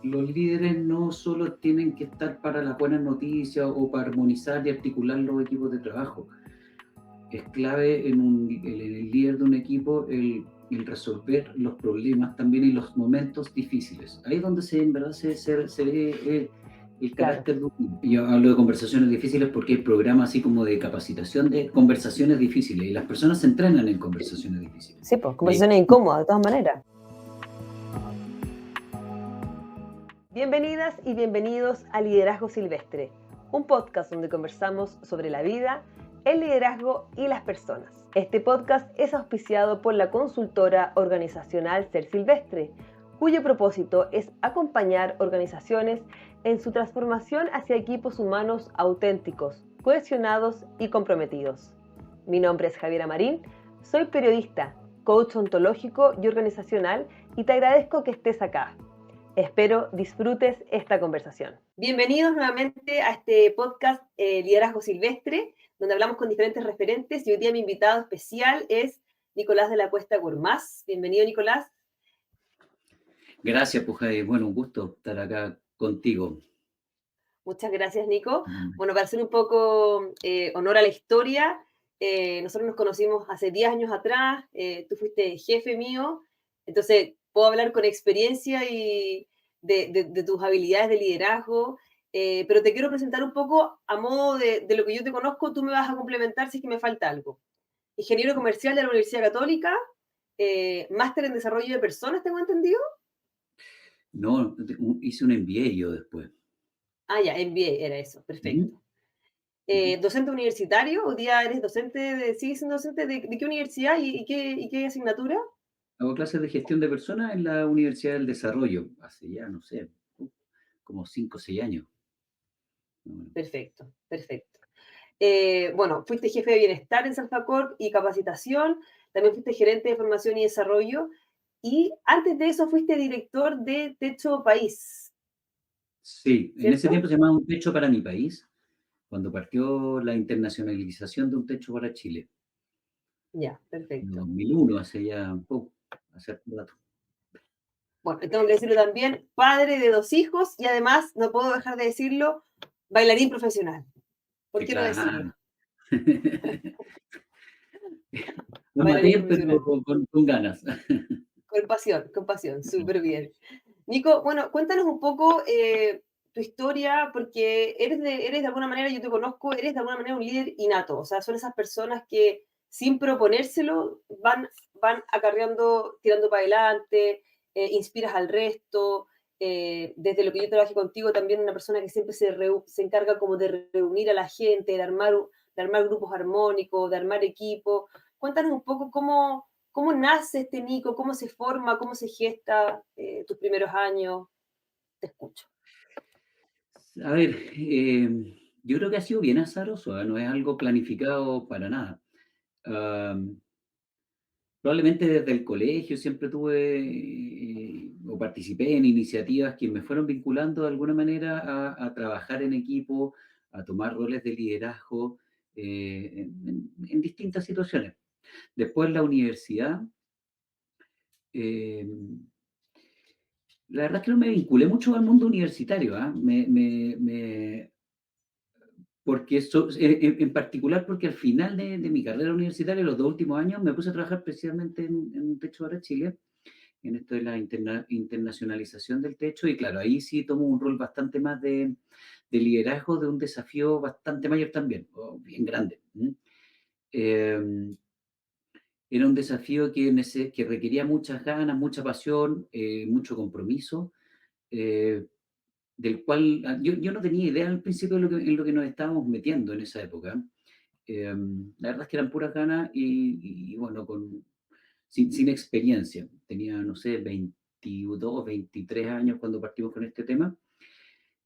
los líderes no solo tienen que estar para las buenas noticias o para armonizar y articular los equipos de trabajo. Es clave en el líder de un equipo el resolver los problemas también y los momentos difíciles. Ahí es donde en verdad se ve el Claro. carácter de un líder. Yo hablo de conversaciones difíciles porque hay programas así como de capacitación de conversaciones difíciles y las personas se entrenan en conversaciones difíciles. Sí, pues, Y ahí, conversaciones incómodas, de todas maneras. Bienvenidas y bienvenidos a Liderazgo Silvestre, un podcast donde conversamos sobre la vida, el liderazgo y las personas. Este podcast es auspiciado por la consultora organizacional Ser Silvestre, cuyo propósito es acompañar organizaciones en su transformación hacia equipos humanos auténticos, cohesionados y comprometidos. Mi nombre es Javiera Marín, soy periodista, coach ontológico y organizacional y te agradezco que estés acá. Espero disfrutes esta conversación. Bienvenidos nuevamente a este podcast Liderazgo Silvestre, donde hablamos con diferentes referentes y hoy día mi invitado especial es Nicolás de la Cuesta Gurmaz. Bienvenido, Nicolás. gracias, Pujay. Bueno, un gusto estar acá contigo. Muchas gracias, Nico. Bueno, para hacer un poco honor a la historia, nosotros nos conocimos hace 10 años atrás, tú fuiste jefe mío, entonces puedo hablar con experiencia y de tus habilidades de liderazgo, pero te quiero presentar un poco a modo de lo que yo te conozco, tú me vas a complementar si es que me falta algo. Ingeniero comercial de la Universidad Católica, máster en desarrollo de personas, ¿tengo entendido? No, hice un MBA yo después. Ah, ya, MBA era eso, Ujú, perfecto. ujú. Docente universitario, hoy día eres docente, sigues siendo docente de qué universidad y qué asignatura. Hago clases de gestión de personas en la Universidad del Desarrollo, hace ya, no sé, como 5 o 6 años. Bueno, Perfecto, perfecto. Bueno, fuiste jefe de bienestar en Salfacorp y capacitación, también fuiste gerente de formación y desarrollo, y antes de eso fuiste director de Techo País, sí, en ese ¿cierto? tiempo se llamaba Un Techo para mi país, cuando partió la internacionalización de Un Techo para Chile, Ya, en perfecto. 2001, hace ya, hace un rato. Bueno, tengo que decirlo también, padre de 2 hijos y además, no puedo dejar de decirlo, bailarín profesional. ¿Por Sí, qué no claro. decirlo? Bailarín Amateur, pero profesional. con ganas. Con pasión, súper bien. Nico, bueno, cuéntanos un poco tu historia, porque eres de alguna manera, yo te conozco, eres de alguna manera un líder innato, o sea, son esas personas que sin proponérselo van acarreando, tirando para adelante, inspiras al resto. Desde lo que yo trabajé contigo, también una persona que siempre se encarga como de reunir a la gente, de armar grupos armónicos, de armar equipos. Cuéntanos un poco cómo nace este Nico, cómo se forma, cómo se gesta tus primeros años. Te escucho. A ver, yo creo que ha sido bien azaroso, no es algo planificado para nada. Am, Probablemente desde el colegio siempre tuve o participé en iniciativas que me fueron vinculando de alguna manera a trabajar en equipo, a tomar roles de liderazgo en distintas situaciones. Después la universidad, eh, la verdad es que no me vinculé mucho al mundo universitario, ¿ah? Porque en particular porque al final de mi carrera universitaria, los 2 últimos años, me puse a trabajar precisamente en un Techo para Chile, en esto de la internacionalización del techo, y claro, ahí sí tomo un rol bastante más de liderazgo, de un desafío bastante mayor también, o bien grande. Eh, Era un desafío que requería muchas ganas, mucha pasión, mucho compromiso, eh, del cual yo no tenía idea al principio de en lo que nos estábamos metiendo en esa época. La verdad es que eran puras ganas y bueno, sin experiencia. Tenía, no sé, 22, 23 años cuando partimos con este tema.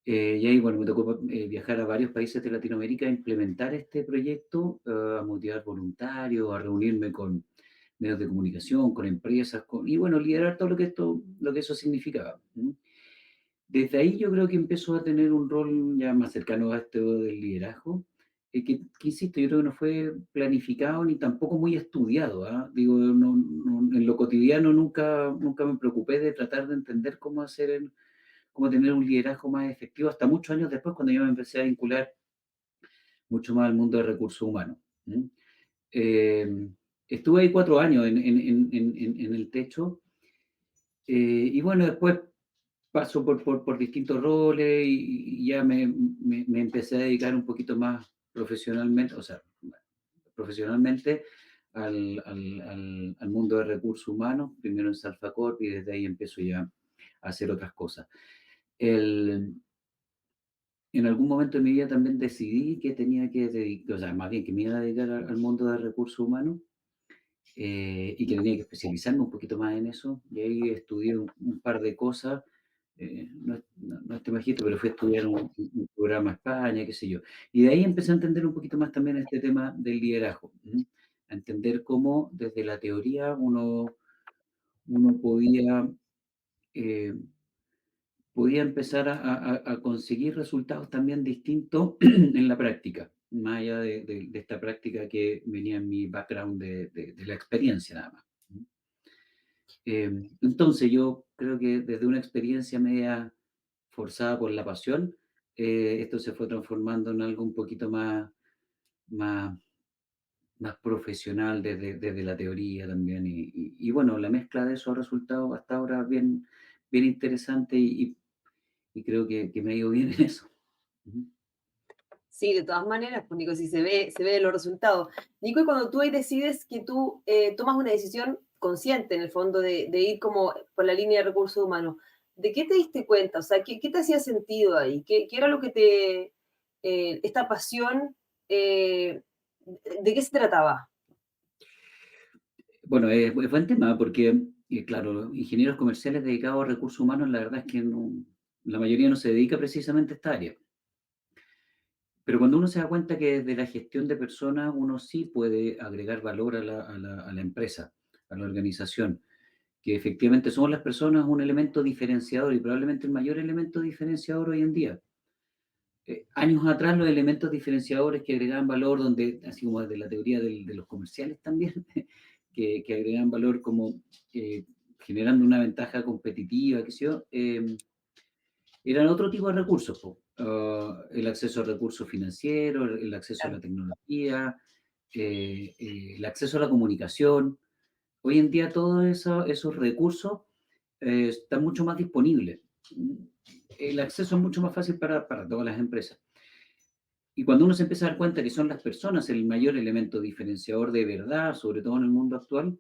Y ahí, bueno, me tocó viajar a varios países de Latinoamérica a implementar este proyecto, a motivar voluntarios, a reunirme con medios de comunicación, con empresas, y bueno, liderar todo lo que eso significaba. Desde ahí yo creo que empezó a tener un rol ya más cercano a esto del liderazgo, insisto, yo creo que no fue planificado ni tampoco muy estudiado, ¿ah? Digo, en lo cotidiano nunca me preocupé de tratar de entender cómo tener un liderazgo más efectivo hasta muchos años después, cuando yo me empecé a vincular mucho más al mundo de recursos humanos. ¿Mm? Eh, Estuve ahí 4 años en el techo, y bueno, después paso por distintos roles y ya me empecé a dedicar un poquito más profesionalmente, o sea, profesionalmente al mundo de recursos humanos, primero en Salfacorp y desde ahí empiezo ya a hacer otras cosas. El, en algún momento de mi vida también decidí que tenía que dedicar, o sea, más bien que me iba a dedicar al mundo de recursos humanos, y que tenía que especializarme un poquito más en eso. Y ahí estudié un par de cosas. No este magíster, pero fui a estudiar un programa a España, qué sé yo. Y de ahí empecé a entender un poquito más también este tema del liderazgo. A entender cómo desde la teoría uno eh, podía empezar a conseguir resultados también distintos en la práctica, más allá de esta práctica que venía en mi background de la experiencia nada más. Entonces yo creo que desde una experiencia media forzada por la pasión, esto se fue transformando en algo un poquito más, más profesional desde la teoría también. Y bueno, la mezcla de eso ha resultado hasta ahora bien interesante y creo que me ha ido bien en eso. Ujú. Sí, de todas maneras, pues Nico, si se ve los resultados. Nico, y cuando tú ahí decides que tú tomas una decisión consciente, en el fondo, de ir como por la línea de recursos humanos, ¿de qué te diste cuenta? O sea, ¿qué te hacía sentido ahí? ¿Qué era lo que esta pasión, de qué se trataba? Bueno, es buen tema porque, claro, los ingenieros comerciales dedicados a recursos humanos, la verdad es que la mayoría no se dedica precisamente a esta área. Pero cuando uno se da cuenta que desde la gestión de personas uno sí puede agregar valor a la empresa, a la organización, que efectivamente somos las personas un elemento diferenciador y probablemente el mayor elemento diferenciador hoy en día. Años atrás los elementos diferenciadores que agregaban valor, donde, así como desde la teoría de los comerciales también, que agregan valor como generando una ventaja competitiva, qué sé yo, eran otro tipo de recursos, po. El acceso a recursos financieros, el acceso a la Claro, tecnología, el acceso a la comunicación. Hoy en día todos esos recursos están mucho más disponibles. El acceso es mucho más fácil para todas las empresas. Y cuando uno se empieza a dar cuenta que son las personas el mayor elemento diferenciador de verdad, sobre todo en el mundo actual,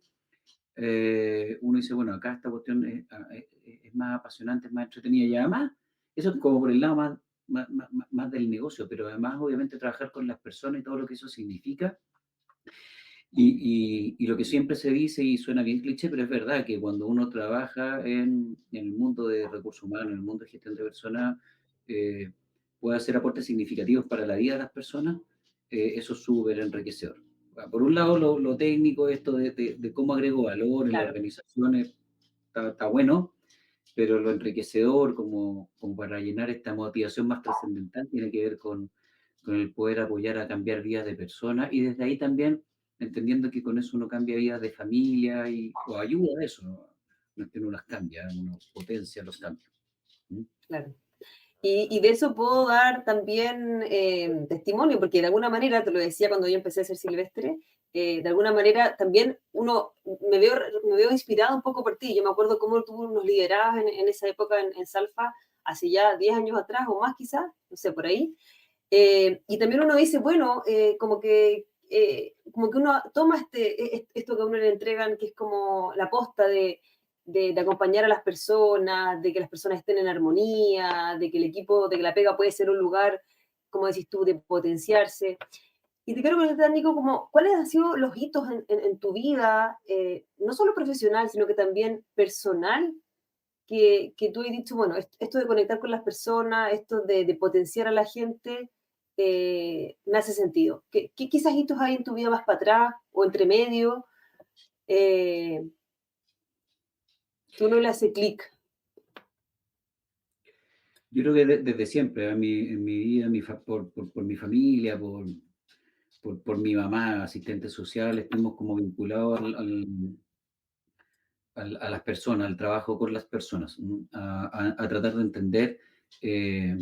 uno dice, bueno, acá esta cuestión es más apasionante, es más entretenida y además, eso es como por el lado más del negocio, pero además obviamente trabajar con las personas y todo lo que eso significa. Y lo que siempre se dice y suena bien cliché, pero es verdad que cuando uno trabaja en el mundo de recursos humanos, en el mundo de gestión de personas, eh, puede hacer aportes significativos para la vida de las personas, eso es súper enriquecedor. Por un lado, lo técnico, esto de cómo agrego valor en la claro. organización está bueno, pero lo enriquecedor como para llenar esta motivación más trascendental tiene que ver con el poder apoyar a cambiar vidas de personas y desde ahí también entendiendo que con eso uno cambia vidas de familia o ayuda a eso, no es que uno las cambia, uno potencia los cambios. ¿Mm? Claro. Y de eso puedo dar también testimonio, porque de alguna manera, te lo decía cuando yo empecé a ser silvestre, de alguna manera también me veo inspirada un poco por ti. Yo me acuerdo cómo tú nos liderabas en esa época en Salfa, hace ya 10 años atrás o más quizás, no sé, por ahí. Y también uno dice, bueno, como que uno toma esto que a uno le entregan, que es como la posta de acompañar a las personas, de que las personas estén en armonía, de que el equipo, de que la pega puede ser un lugar, como decís tú, de potenciarse. Y te quiero preguntar, Nico, como, ¿cuáles han sido los hitos en tu vida, no solo profesional, sino que también personal, que tú has dicho, bueno, esto de conectar con las personas, esto de potenciar a la gente, me hace sentido? ¿Qué quizás hitos hay en tu vida más para atrás o entre medio eh, que uno le hace clic? Yo creo que desde siempre, en mi vida, por mi familia, por mi mamá, asistente social, estuvimos como vinculados a las personas, al trabajo con las personas, a tratar de entender eh,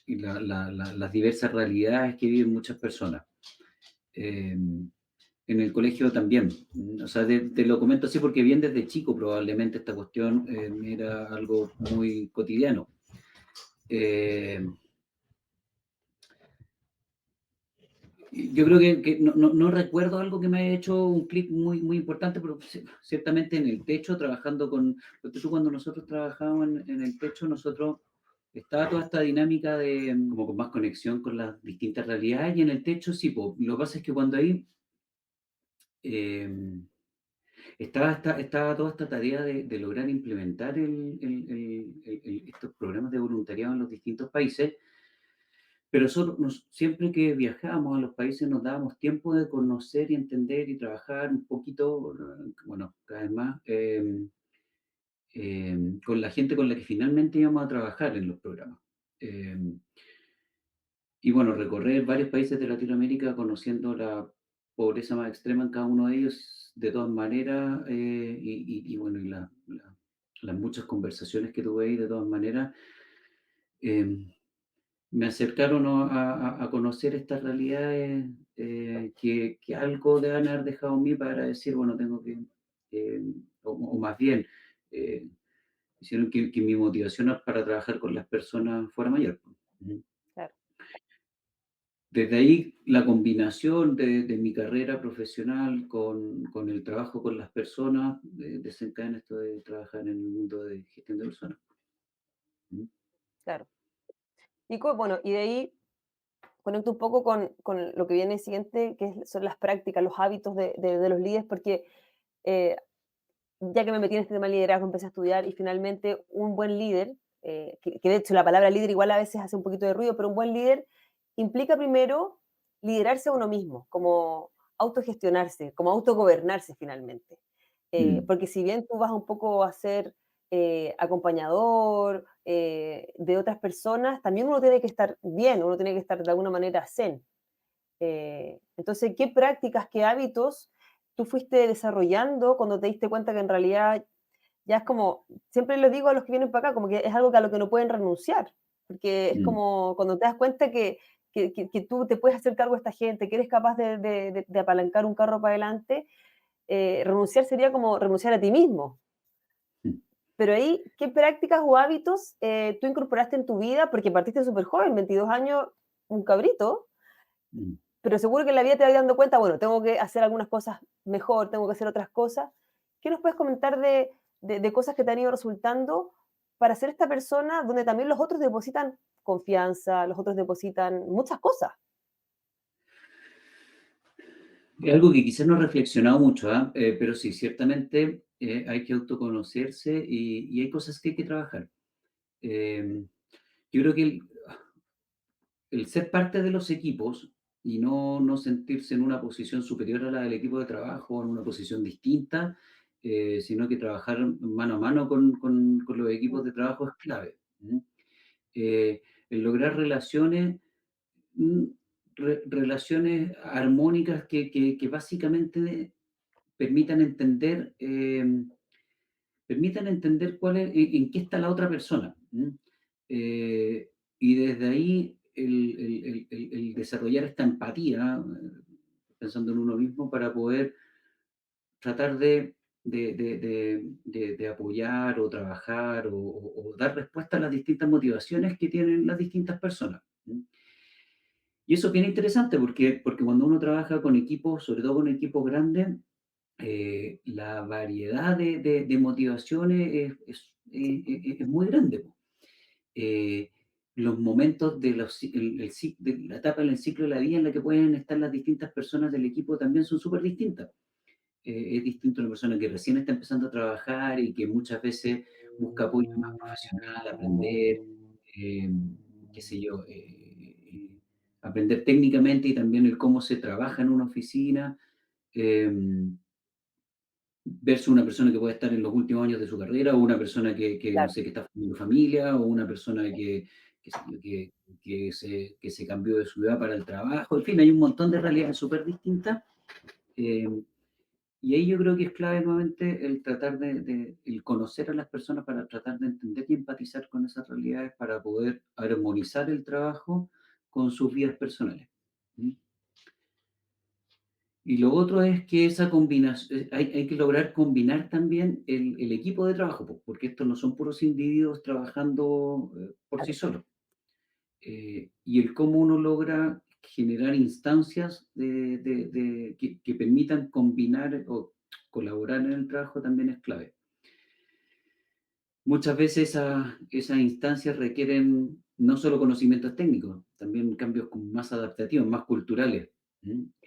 las diversas realidades que viven muchas personas. Eh, en el colegio también, o sea, te lo comento así porque bien desde chico probablemente esta cuestión era algo muy cotidiano. Eh, yo creo que no recuerdo algo que me haya hecho un clic muy importante, pero ciertamente en el techo, trabajando con, porque tú cuando nosotros trabajábamos en el techo, nosotros estaba toda esta dinámica de como con más conexión con las distintas realidades y en el techo sí, po, lo que pasa es que cuando ahí eh, estaba toda esta tarea de lograr implementar estos programas de voluntariado en los distintos países, pero nosotros siempre que viajábamos a los países nos dábamos tiempo de conocer y entender y trabajar un poquito, bueno, cada vez más, con la gente con la que finalmente íbamos a trabajar en los programas. Eh, y bueno, recorrer varios países de Latinoamérica conociendo la pobreza más extrema en cada uno de ellos, de todas maneras, y bueno, las muchas conversaciones que tuve ahí, de todas maneras, eh, me acercaron a conocer estas realidades que algo deben haber dejado en mí para decir, bueno, tengo que, eh, o más bien, eh, hicieron que mi motivación para trabajar con las personas fuera mayor. Ujú. Claro, Desde ahí, la combinación de mi carrera profesional con el trabajo con las personas desencadena esto de trabajar en el mundo de gestión de personas. Mm. claro. Bueno, y de ahí conecto un poco con lo que viene siguiente, son las prácticas, los hábitos de los líderes, porque eh, ya que me metí en este tema de liderazgo, empecé a estudiar y finalmente un buen líder, que de hecho la palabra líder igual a veces hace un poquito de ruido, pero un buen líder implica primero liderarse a uno mismo, como autogestionarse, como autogobernarse finalmente. Mm. Porque si bien tú vas un poco a ser acompañador de otras personas, también uno tiene que estar bien, uno tiene que estar de alguna manera zen. Entonces, ¿qué prácticas, qué hábitos tú fuiste desarrollando cuando te diste cuenta que en realidad ya es como, siempre lo digo a los que vienen para acá, como que es algo que a lo que no pueden renunciar, porque es Mm. como cuando te das cuenta que tú te puedes hacer cargo de esta gente, que eres capaz de apalancar un carro para adelante, renunciar sería como renunciar a ti mismo. Mm. Pero ahí, ¿qué prácticas o hábitos tú incorporaste en tu vida? Porque partiste súper joven, 22 años, un cabrito, Mm. pero seguro que en la vida te vas dando cuenta, bueno, tengo que hacer algunas cosas mejor, tengo que hacer otras cosas. ¿Qué nos puedes comentar de cosas que te han ido resultando para ser esta persona donde también los otros depositan confianza, los otros depositan muchas cosas? Es algo que quizás no he reflexionado mucho, ¿ah? Pero sí, ciertamente hay que autoconocerse y hay cosas que hay que trabajar. Eh, yo creo que el ser parte de los equipos y no sentirse en una posición superior a la del equipo de trabajo, en una posición distinta, sino que trabajar mano a mano con los equipos Mm, de trabajo es clave. ¿M? El lograr relaciones, mm, relaciones armónicas que básicamente permitan entender, permitan entender cuál es, en qué está la otra persona. ¿M? Y desde ahí el desarrollar esta empatía, pensando en uno mismo, para poder tratar de apoyar o trabajar o dar respuesta a las distintas motivaciones que tienen las distintas personas. ¿M? Y eso es bien interesante porque cuando uno trabaja con equipos, sobre todo con equipos grandes, la variedad de motivaciones es muy grande, po. Eh, los momentos de, de la etapa del ciclo de la vida en la que pueden estar las distintas personas del equipo también son súper distintas. Es distinto una persona que recién está empezando a trabajar y que muchas veces busca apoyo más profesional, aprender, eh, qué sé yo, aprender técnicamente y también el cómo se trabaja en una oficina. eh, Versus una persona que puede estar en los últimos años de su carrera, o una persona que no claro, sé, que está formando familia, o una persona qué sé yo, que se cambió de ciudad para el trabajo. En fin, hay un montón de realidades súper distintas, eh, Y ahí yo creo que es clave nuevamente el tratar el conocer a las personas para tratar de entender y empatizar con esas realidades para poder armonizar el trabajo con sus vidas personales. ¿Mm? Y lo otro es que esa combinación, hay que lograr combinar también el equipo de trabajo, porque estos no son puros individuos trabajando por sí Claro, solos. Y el cómo uno logra generar instancias que permitan combinar o colaborar en el trabajo también es clave. Muchas veces esas instancias requieren no solo conocimientos técnicos, también cambios como más adaptativos, más culturales.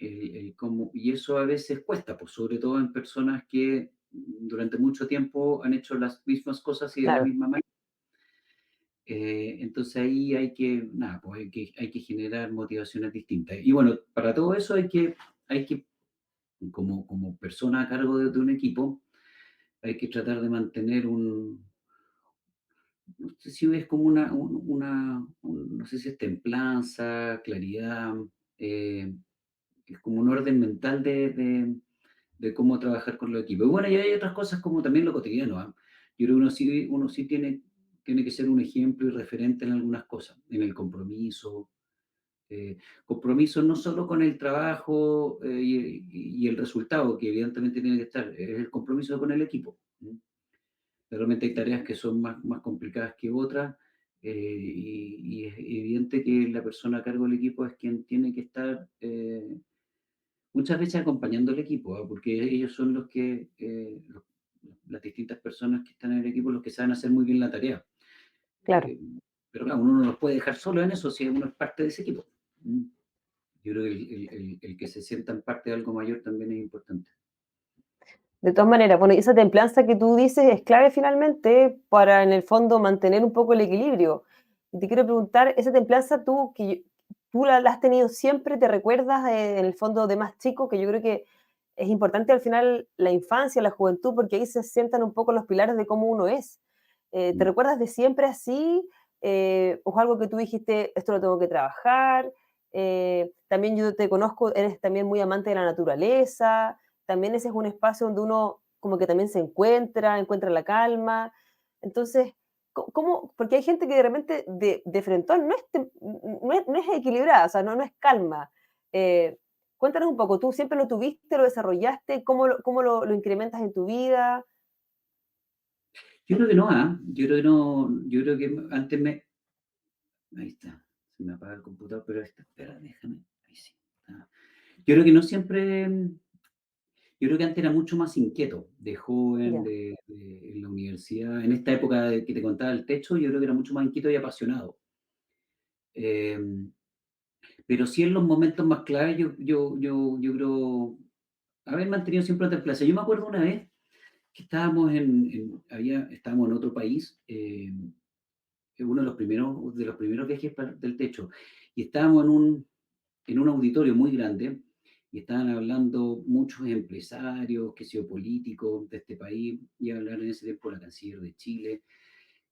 Y eso a veces cuesta, pues, sobre todo en personas que durante mucho tiempo han hecho las mismas cosas y de la claro. misma manera. Entonces ahí hay que, nada, pues hay que generar motivaciones distintas. Y bueno, para todo eso hay que como persona a cargo de un equipo, hay que tratar de mantener no sé si es como no sé si es templanza, claridad, eh, es como un orden mental de cómo trabajar con los equipos. Y bueno, y hay otras cosas como también lo cotidiano, ¿ah? Yo creo que uno sí tiene que ser un ejemplo y referente en algunas cosas, en el compromiso. Compromiso no solo con el trabajo y el resultado, que evidentemente tiene que estar, es el compromiso con el equipo. ¿Mm? Realmente hay tareas que son más complicadas que otras, y es evidente que la persona a cargo del equipo es quien tiene que estar muchas veces acompañando al equipo, ¿ah? Porque ellos son las distintas personas que están en el equipo, los que saben hacer muy bien la tarea. Claro. Eh, pero claro, uno no los puede dejar solo en eso si uno es parte de ese equipo. ¿Mm? Yo creo que el que se sientan parte de algo mayor también es importante. De todas maneras, bueno, y esa templanza que tú dices es clave finalmente para, en el fondo, mantener un poco el equilibrio. Y te quiero preguntar, esa templanza tú la has tenido siempre, ¿te recuerdas en el fondo de más chico? Que yo creo que es importante al final la infancia, la juventud, porque ahí se sientan un poco los pilares de cómo uno es. ¿Te Mm. recuerdas de siempre así? ¿O es algo que tú dijiste, esto lo tengo que trabajar? También yo te conozco, eres también muy amante de la naturaleza, también ese es un espacio donde uno como que también se encuentra la calma. Entonces, ¿cómo? Porque hay gente que de repente de frentón no es equilibrada, o sea, no es calma. Eh, Cuéntanos un poco, ¿tú siempre lo tuviste, lo desarrollaste? ¿Cómo lo incrementas en tu vida? Yo creo que no, ¿ah? Yo creo que no, yo creo que antes ahí está, se me apaga el computador, pero ahí está, espera, déjame, ahí sí. Ah. Yo creo que no siempre, yo creo que antes era mucho más inquieto, de joven, Ya, en la universidad, en esta época que te contaba el techo, yo creo que era mucho más inquieto y apasionado. Em, pero sí en los momentos más claves, yo creo haber mantenido siempre otra plaza. Yo me acuerdo una vez que estábamos en otro país, uno de los primeros viajes del techo, y estábamos en un auditorio muy grande, y estaban hablando muchos empresarios, que sea políticos de este país, y a hablar en ese tiempo la canciller de Chile,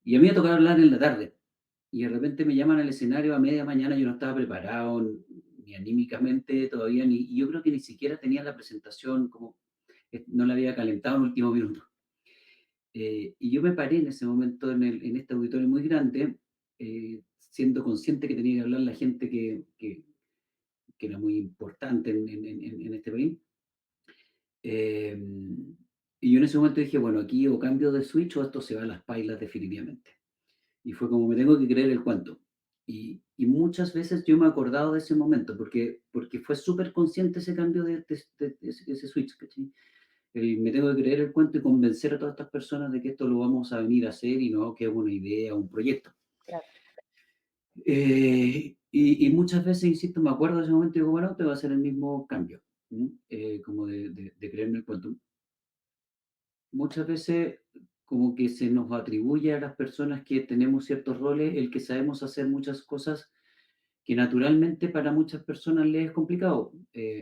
y a mí me tocaba hablar en la tarde, y de repente me llaman al escenario a media mañana, yo no estaba preparado ni anímicamente todavía, y yo creo que ni siquiera tenía la presentación, como no la había calentado en el último minuto. Y yo me paré en ese momento en este auditorio muy grande, siendo consciente que tenía que hablar la gente que era muy importante en este país. Eh, y yo en ese momento dije, bueno, aquí o cambio de switch o esto se va a las pailas definitivamente. Y fue como me tengo que creer el cuento. Y muchas veces yo me he acordado de ese momento, porque fue súper consciente ese cambio de ese switch, ¿cachai? Me tengo que creer el cuento y convencer a todas estas personas de que esto lo vamos a venir a hacer y no que es una idea, un proyecto. claro. Y muchas veces, insisto, me acuerdo de ese momento y digo, bueno, te va a hacer el mismo cambio, ¿m? Como de creerme el cuento. Muchas veces como que se nos atribuye a las personas que tenemos ciertos roles el que sabemos hacer muchas cosas que naturalmente para muchas personas les es complicado.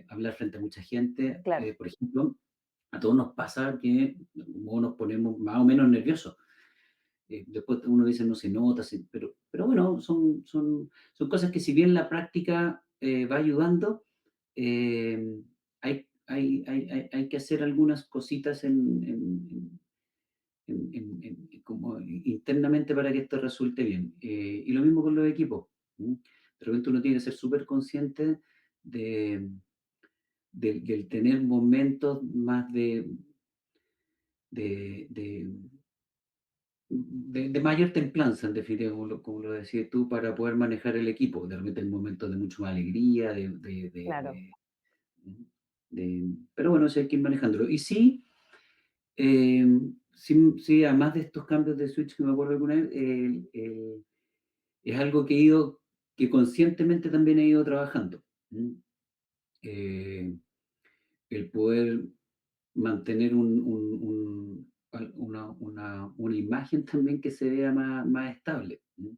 Hablar frente a mucha gente, Claro, por ejemplo, a todos nos pasa que como nos ponemos más o menos nerviosos. Después uno dice no se nota, pero bueno, son cosas que si bien la práctica va ayudando, hay hay que hacer algunas cositas como internamente para que esto resulte bien. Y lo mismo con los equipos. ¿Mm? De repente uno tiene que ser súper consciente de, del tener momentos más de, de, de mayor templanza, en definitiva, como lo decías tú, para poder manejar el equipo. De repente hay momentos de mucha más alegría, Claro. pero bueno, eso hay que ir manejándolo. Y sí, eh, sí, sí, además de estos cambios de switch que me acuerdo alguna vez, es algo que conscientemente también he ido trabajando. ¿Mm? Eh, el poder mantener una imagen también que se vea más estable, ¿no?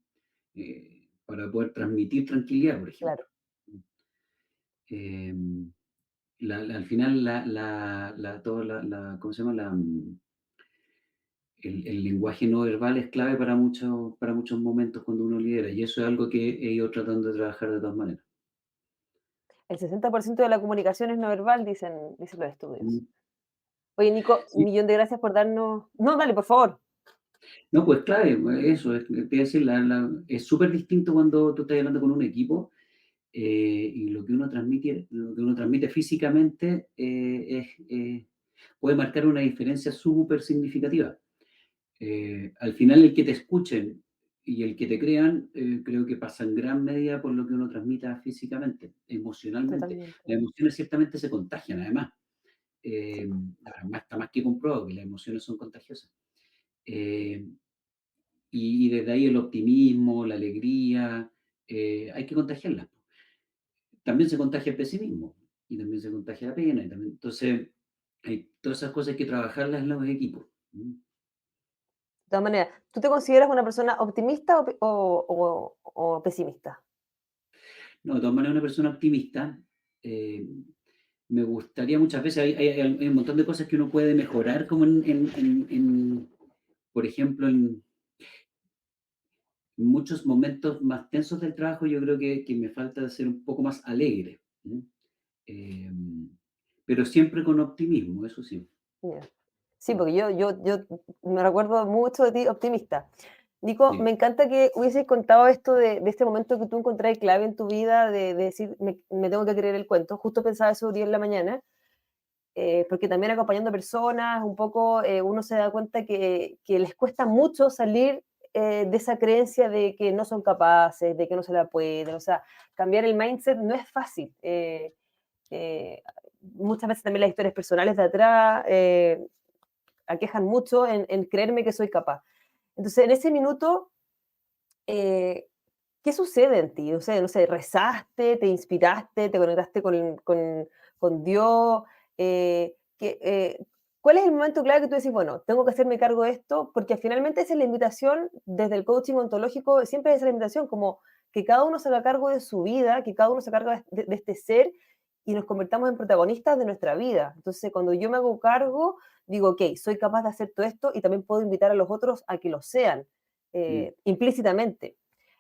Para poder transmitir tranquilidad, por ejemplo. Claro. Eh, al final, ¿cómo se llama? El lenguaje no verbal es clave para muchos momentos cuando uno lidera, y eso es algo que he ido tratando de trabajar de todas maneras. El 60% de la comunicación es no verbal, dicen los estudios. Mm, Oye, Nico, un sí. millón de gracias por darnos... No, dale, por favor. No, pues clave, eso, te iba a decir, es súper distinto cuando tú estás hablando con un equipo. Y lo que uno transmite físicamente puede marcar una diferencia súper significativa. Al final, el que te escuchen y el que te crean, creo que pasa en gran medida por lo que uno transmita físicamente, emocionalmente. Totalmente. Las emociones ciertamente se contagian, además. Sí. Además, está más que comprobado que las emociones son contagiosas. Eh, y desde ahí el optimismo, la alegría, hay que contagiarlas. También se contagia el pesimismo y también se contagia la pena. Entonces, hay todas esas cosas hay que trabajarlas en los equipos. ¿Mm? De todas maneras, ¿tú te consideras una persona optimista o pesimista? No, de todas maneras, una persona optimista, eh, me gustaría muchas veces, hay un montón de cosas que uno puede mejorar, como por ejemplo, en muchos momentos más tensos del trabajo, yo creo que me falta ser un poco más alegre. ¿Mm? Eh, pero siempre con optimismo, eso sí. Ya. Sí, porque yo me recuerdo mucho de ti optimista. Nico, me Sí. encanta que hubieses contado esto de este momento que tú encontrás clave en tu vida, de decir, me tengo que creer el cuento. Justo pensaba eso hoy día en la mañana, porque también acompañando personas, un poco uno se da cuenta que les cuesta mucho salir de esa creencia de que no son capaces, de que no se la pueden. O sea, cambiar el mindset no es fácil. Eh, Muchas veces también las historias personales de atrás aquejan mucho en creerme que soy capaz. Entonces, en ese minuto, eh, ¿qué sucede en ti? O sea, no sé, rezaste, te inspiraste, te conectaste con Dios. ¿Cuál es el momento clave que tú decís, bueno, tengo que hacerme cargo de esto? Porque finalmente esa es la invitación, desde el coaching ontológico, siempre es la invitación, como que cada uno se haga cargo de su vida, que cada uno se haga cargo de este ser y nos convertamos en protagonistas de nuestra vida. Entonces, cuando yo me hago cargo, digo, ok, soy capaz de hacer todo esto y también puedo invitar a los otros a que lo sean, Mm. implícitamente.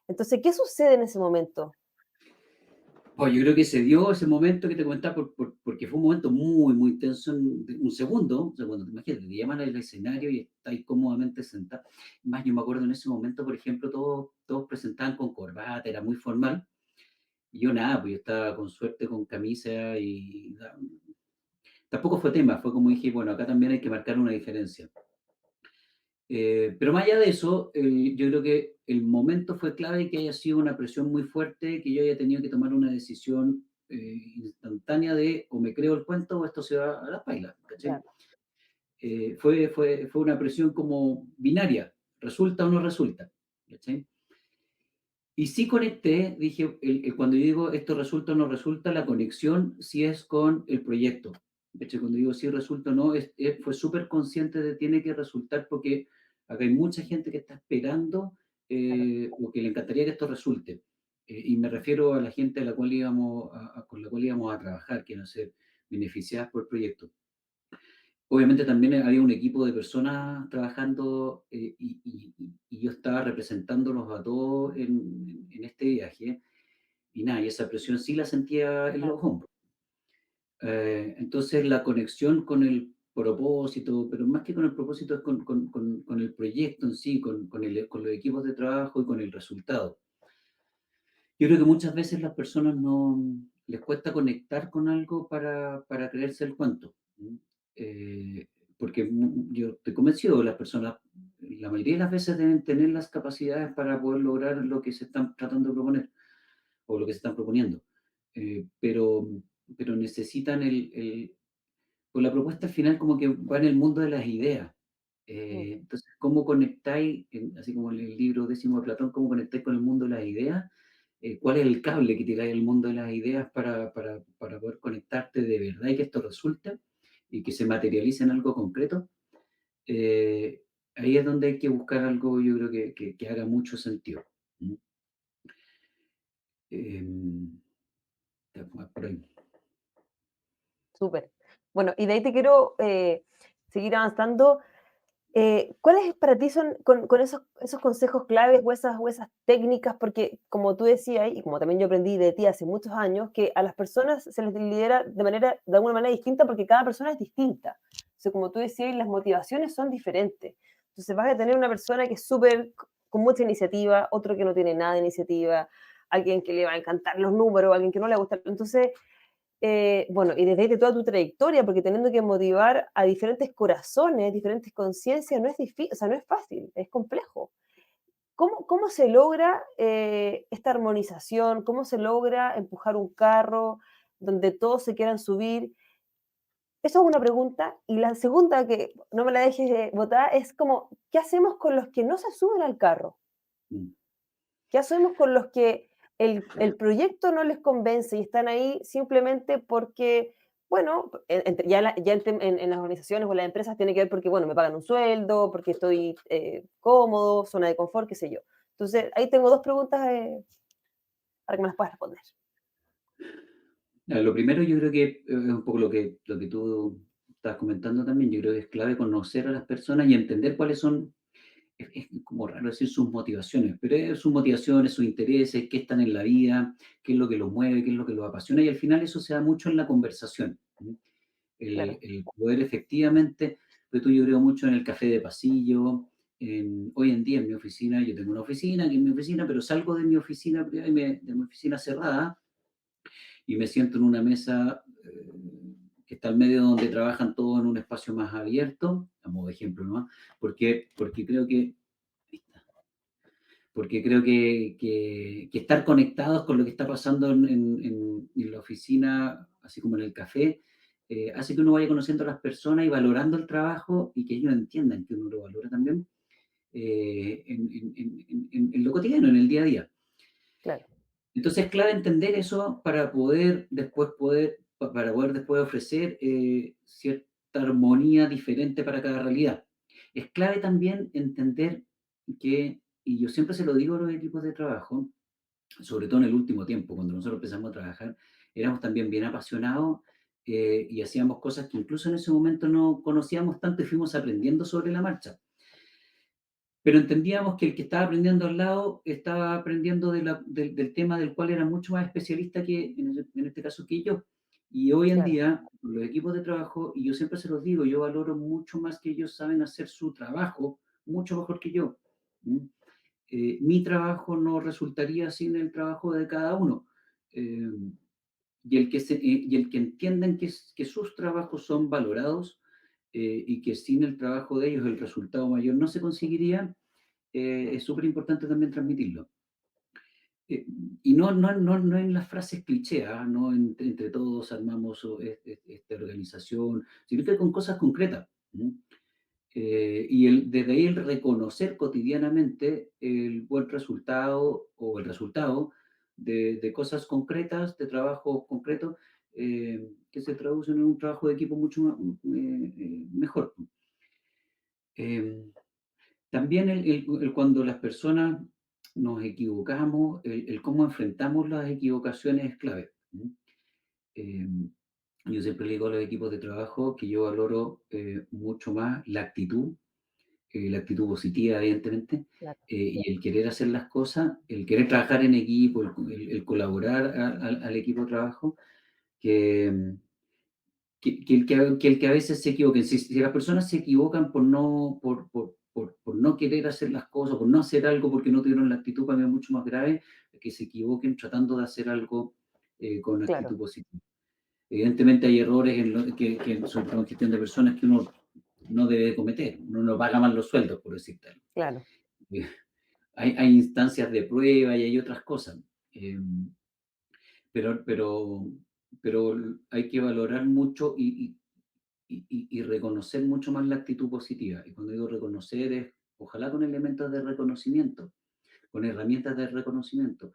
Entonces, ¿qué sucede en ese momento? Pues yo creo que se dio ese momento que te comentaba porque fue un momento muy tenso, un segundo, imagínate, te llaman al escenario y estáis cómodamente sentado. Más yo me acuerdo en ese momento, por ejemplo, todos presentaban con corbata, era muy formal, y yo nada, pues yo estaba con suerte con camisa y tampoco fue tema, fue como dije, bueno, acá también hay que marcar una diferencia. Pero más allá de eso, yo creo que el momento fue clave que haya sido una presión muy fuerte, que yo haya tenido que tomar una decisión instantánea de o me creo el cuento o esto se va a la paila, ¿cachai? Claro, Fue una presión como binaria, resulta o no resulta, ¿cachai? Y sí conecté, dije, cuando yo digo esto resulta o no resulta, la conexión sí es con el proyecto. De hecho, cuando digo sí resulta o no, fue súper consciente de tiene que resultar porque acá hay mucha gente que está esperando claro. o que le encantaría que esto resulte. Y me refiero a la gente a la cual con la cual íbamos a trabajar, que iban a ser beneficiadas por el proyecto. Obviamente también había un equipo de personas trabajando y yo estaba representándolos a todos en este viaje y nada, y esa presión sí la sentía en Claro. los hombros. Entonces la conexión con el propósito, pero más que con el propósito es con el proyecto en sí, con los equipos de trabajo y con el resultado. Yo creo que muchas veces las personas no les cuesta conectar con algo para creerse el cuento, ¿mm? Eh, Porque yo estoy convencido, las personas, la mayoría de las veces deben tener las capacidades para poder lograr lo que se están tratando de proponer o lo que se están proponiendo. Pero necesitan pues la propuesta al final como que va en el mundo de las ideas. Mm. Entonces, ¿cómo conectáis, así como en el libro décimo de Platón, cómo conectáis con el mundo de las ideas? ¿Cuál es el cable que tiráis al mundo de las ideas para poder conectarte de verdad y que esto resulte y que se materialice en algo concreto? Eh, Ahí es donde hay que buscar algo, yo creo que haga mucho sentido. ¿Mm? Em, por ahí. Súper. Bueno, y de ahí te quiero seguir avanzando. ¿Cuáles para ti son con esos consejos claves o esas técnicas? Porque como tú decías, y como también yo aprendí de ti hace muchos años, que a las personas se les lidera de alguna manera distinta porque cada persona es distinta. O sea, como tú decías, las motivaciones son diferentes. Entonces vas a tener una persona que es súper con mucha iniciativa, otro que no tiene nada de iniciativa, alguien que le va a encantar los números, alguien que no le gusta. Entonces, bueno, y desde ahí de toda tu trayectoria, porque teniendo que motivar a diferentes corazones, diferentes conciencias, no es difícil, o sea, no es fácil, es complejo. ¿Cómo se logra esta armonización? ¿Cómo se logra empujar un carro donde todos se quieran subir? Eso es una pregunta. Y la segunda, que no me la dejes de botar, es como, ¿qué hacemos con los que no se suben al carro? Mm. ¿Qué hacemos con los que el proyecto no les convence y están ahí simplemente porque, bueno, en las organizaciones o en las empresas tiene que ver porque, bueno, me pagan un sueldo, porque estoy cómodo, zona de confort, qué sé yo? Entonces, ahí tengo dos preguntas para que me las puedas responder. Lo primero yo creo que es un poco lo que tú estás comentando también. Yo creo que es clave conocer a las personas y entender cuáles son, es como raro decir sus motivaciones, pero es sus motivaciones, sus intereses, qué están en la vida, qué es lo que los mueve, qué es lo que los apasiona, y al final eso se da mucho en la conversación. ¿Mm? El, Claro, el poder efectivamente, pues tú, yo creo mucho en el café de pasillo. Hoy en día en mi oficina, yo tengo una oficina, que es mi oficina, pero salgo de mi oficina privada de mi oficina cerrada y me siento en una mesa que está al medio donde trabajan todos en un espacio más abierto, a modo de ejemplo, ¿no? Porque creo que, que estar conectados con lo que está pasando en la oficina, así como en el café, hace que uno vaya conociendo a las personas y valorando el trabajo y que ellos entiendan que uno lo valora también en lo cotidiano, en el día a día. claro, Entonces es clave entender eso para poder después ofrecer cierta armonía diferente para cada realidad. Es clave también entender que, y yo siempre se lo digo a los equipos de trabajo, sobre todo en el último tiempo, cuando nosotros empezamos a trabajar, éramos también bien apasionados y hacíamos cosas que incluso en ese momento no conocíamos tanto y fuimos aprendiendo sobre la marcha. Pero entendíamos que el que estaba aprendiendo al lado estaba aprendiendo del tema del cual era mucho más especialista que, en este caso, que yo. Y hoy en claro. día, los equipos de trabajo, y yo siempre se los digo, yo valoro mucho más que ellos saben hacer su trabajo mucho mejor que yo. ¿Mm? Mi trabajo no resultaría sin el trabajo de cada uno. Eh, y el que entiendan que sus trabajos son valorados y que sin el trabajo de ellos el resultado mayor no se conseguiría, es súper importante también transmitirlo. Eh, y no en las frases cliché, ¿ah? No entre todos armamos esta organización, sino que con cosas concretas. ¿M? Desde ahí el reconocer cotidianamente el buen resultado o el resultado de cosas concretas, de trabajos concretos, que se traducen en un trabajo de equipo mucho mejor. Eh, También cuando las personas nos equivocamos, el cómo enfrentamos las equivocaciones es clave. ¿Mm? Eh, yo siempre le digo a los equipos de trabajo que yo valoro mucho más la actitud positiva, evidentemente, Claro. y el querer hacer las cosas, el querer trabajar en equipo, el colaborar al equipo de trabajo, que, que el que a veces se equivoquen. Si las personas se equivocan por no querer hacer las cosas, por no hacer algo porque no tuvieron la actitud, para mí es mucho más grave que se equivoquen tratando de hacer algo con actitud claro, positiva. Evidentemente hay errores sobre todo en gestión de personas que uno no debe cometer. Uno no paga mal los sueldos, por decirte algo. claro, Eh, hay instancias de prueba y hay otras cosas. Eh, pero, pero, pero hay que valorar mucho y reconocer mucho más la actitud positiva. Y cuando digo reconocer es, ojalá con elementos de reconocimiento, con herramientas de reconocimiento,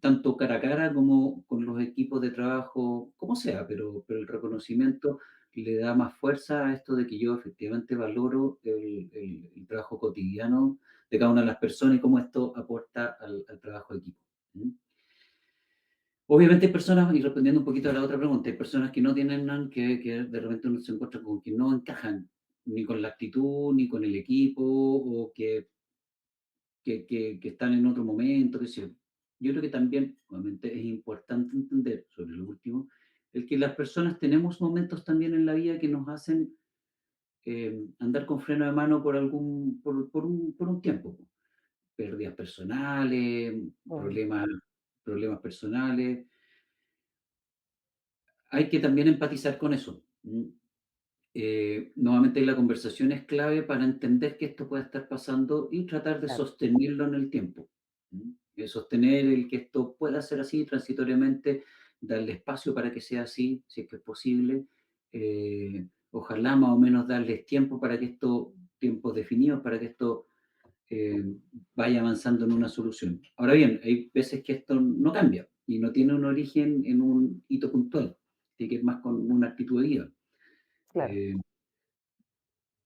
tanto cara a cara como con los equipos de trabajo, como sea, pero el reconocimiento le da más fuerza a esto de que yo efectivamente valoro el trabajo cotidiano de cada una de las personas y cómo esto aporta al trabajo de equipo. ¿Mm? Obviamente hay personas, y respondiendo un poquito a la otra pregunta, hay personas que no tienen nada, que de repente uno se encuentra con que no encajan ni con la actitud, ni con el equipo, o que están en otro momento, qué sé yo. Yo creo que también, obviamente, es importante entender, sobre lo último, el que las personas tenemos momentos también en la vida que nos hacen andar con freno de mano por un tiempo. Pérdidas personales, mm, problemas personales. Hay que también empatizar con eso. Nuevamente la conversación es clave para entender que esto puede estar pasando y tratar de claro, sostenerlo en el tiempo. Sostener el que esto pueda ser así transitoriamente, darle espacio para que sea así, si es que es posible. Ojalá más o menos darles tiempo para que esto, tiempos definidos, para que esto eh, vaya avanzando en una solución. Ahora bien, hay veces que esto no cambia y no tiene un origen en un hito puntual, tiene que ir más con una actitud de vida. claro, Eh,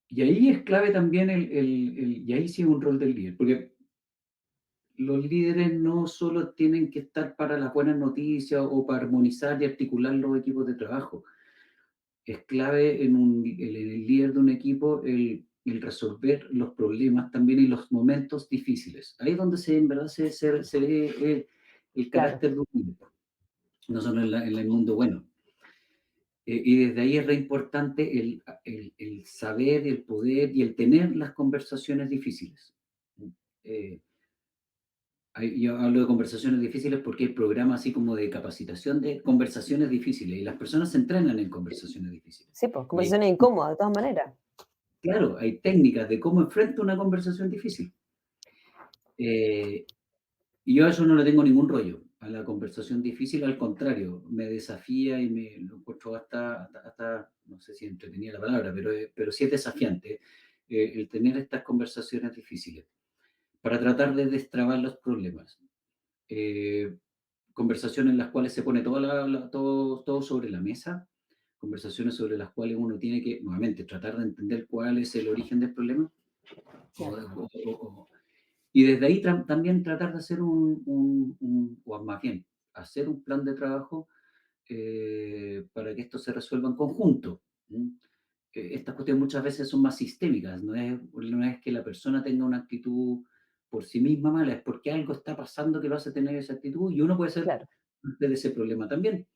y ahí es clave también y ahí sí es un rol del líder, porque los líderes no solo tienen que estar para las buenas noticias o para armonizar y articular los equipos de trabajo. Es clave el líder de un equipo el resolver los problemas también y los momentos difíciles. Ahí es donde en verdad se ve el claro, carácter de un líder, no solo en el mundo bueno. Y desde ahí es re importante el saber, el poder y el tener las conversaciones difíciles. Eh, yo hablo de conversaciones difíciles porque hay programas así como de capacitación de conversaciones difíciles y las personas se entrenan en conversaciones difíciles. sí, pues, Y hay, conversaciones incómodas, de todas maneras, claro, hay técnicas de cómo enfrento una conversación difícil. Eh, y yo a eso no le tengo ningún rollo, a la conversación difícil, al contrario, me desafía y me lo encuentro hasta no sé si entretenía la palabra, pero sí es desafiante el tener estas conversaciones difíciles para tratar de destrabar los problemas. Eh, Conversaciones en las cuales se pone todo sobre la mesa, conversaciones sobre las cuales uno tiene que, nuevamente, tratar de entender cuál es el origen del problema, o, claro, o- o- y desde ahí también tratar de hacer o más bien, hacer un plan de trabajo para que esto se resuelva en conjunto. ¿Mm? Estas cuestiones muchas veces son más sistémicas, no es que la persona tenga una actitud por sí misma mala, es porque algo está pasando que lo hace tener esa actitud y uno puede ser claro, parte de ese problema también,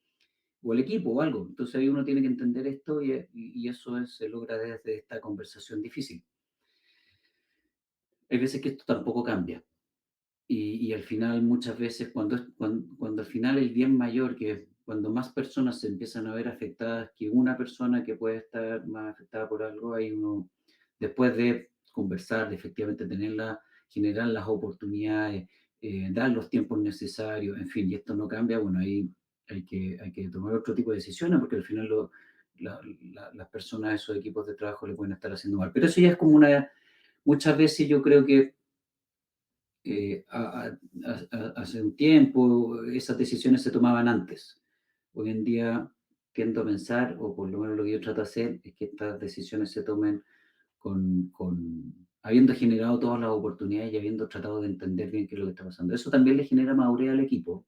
o el equipo o algo. Entonces ahí uno tiene que entender esto y eso se logra desde esta conversación difícil. Hay veces que esto tampoco cambia. Y al final, muchas veces, cuando al final el bien mayor, que es cuando más personas se empiezan a ver afectadas que una persona que puede estar más afectada por algo, hay uno, después de conversar, de efectivamente tenerla, generar las oportunidades, dar los tiempos necesarios, en fin, y esto no cambia, bueno, ahí hay que tomar otro tipo de decisiones, porque al final las personas, esos equipos de trabajo le pueden estar haciendo mal. Pero eso ya es como muchas veces yo creo que hace un tiempo esas decisiones se tomaban antes. Hoy en día tiendo a pensar, o por lo menos lo que yo trato de hacer, es que estas decisiones se tomen habiendo generado todas las oportunidades y habiendo tratado de entender bien qué es lo que está pasando. Eso también le genera madurez al equipo.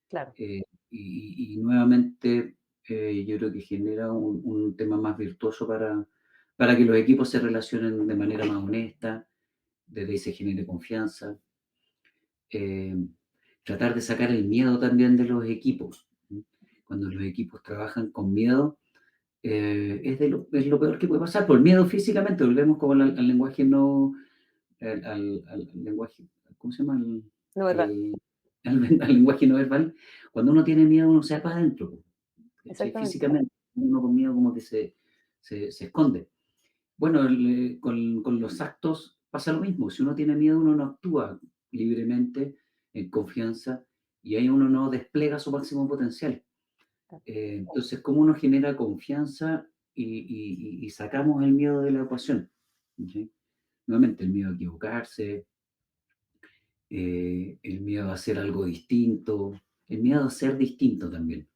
claro, eh, y nuevamente yo creo que genera un tema más virtuoso para que los equipos se relacionen de manera más honesta, desde ahí se genere confianza. eh, Tratar de sacar el miedo también de los equipos. ¿Sí? Cuando los equipos trabajan con miedo, es lo peor que puede pasar. Por miedo físicamente, volvemos como al lenguaje no, al lenguaje, ¿cómo se llama? No, ¿verdad? El- al lenguaje no verbal. Cuando uno tiene miedo, uno se va para adentro, po, ¿cachai? Exactamente. Físicamente, uno con miedo como que se esconde. Bueno, con los actos pasa lo mismo. Si uno tiene miedo, uno no actúa libremente, en confianza, y ahí uno no despliega su máximo potencial. Entonces, ¿cómo uno genera confianza y sacamos el miedo de la ecuación? ¿Ok? Nuevamente, el miedo a equivocarse, el miedo a hacer algo distinto, el miedo a ser distinto también.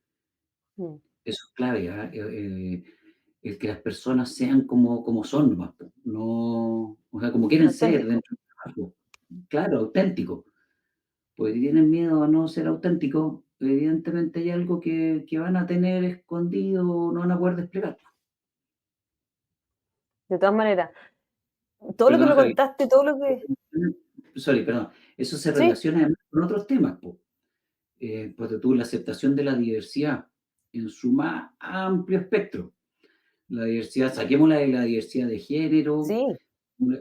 Mm, Eso es clave, ¿ah? El que las personas sean como son nomás, po. No, o sea, como quieren ser auténtico. dentro del trabajo. Claro, auténtico. Pues si tienen miedo a no ser auténticos, evidentemente hay algo que van a tener escondido o no van a poder desplegar. De todas maneras, todo lo que Perdona, me Javi. contaste, todo lo que... Sorry, perdón. Eso se Sí, relaciona además con otros temas, po. Ponte tú, la aceptación de la diversidad en su más amplio espectro. La diversidad, saquémosla de la diversidad de género, sí,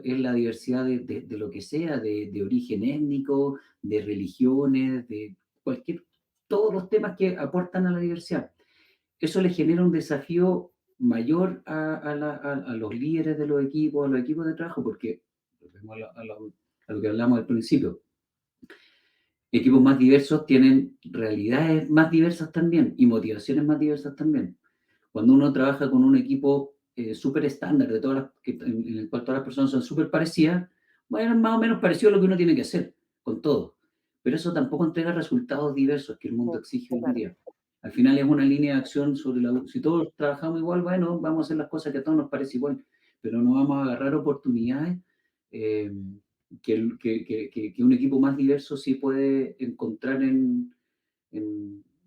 es la diversidad de lo que sea, de origen étnico, de religiones, de cualquier, todos los temas que aportan a la diversidad. Eso le genera un desafío mayor a los líderes de los equipos, a los equipos de trabajo, porque volvemos a lo que hablamos al principio. Equipos más diversos tienen realidades más diversas también y motivaciones más diversas también. Cuando uno trabaja con un equipo súper estándar, en el cual todas las personas son súper parecidas, bueno, es más o menos parecido a lo que uno tiene que hacer con todo. Pero eso tampoco entrega resultados diversos que el mundo mm, exige hoy en claro, día. Al final es una línea de acción sobre si todos trabajamos igual, bueno, vamos a hacer las cosas que a todos nos parece igual, pero no vamos a agarrar oportunidades eh, que un equipo más diverso sí puede encontrar en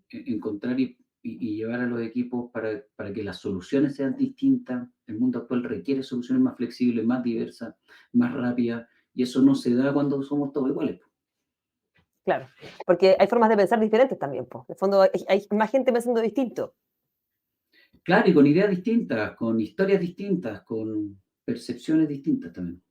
encontrar y llevar a los equipos para que las soluciones sean distintas. El mundo actual requiere soluciones más flexibles, más diversas, más rápidas, y eso no se da cuando somos todos iguales. claro. Porque hay formas de pensar diferentes también, pues. En el fondo hay más gente pensando distinto. Claro, y con ideas distintas, con historias distintas, con percepciones distintas también.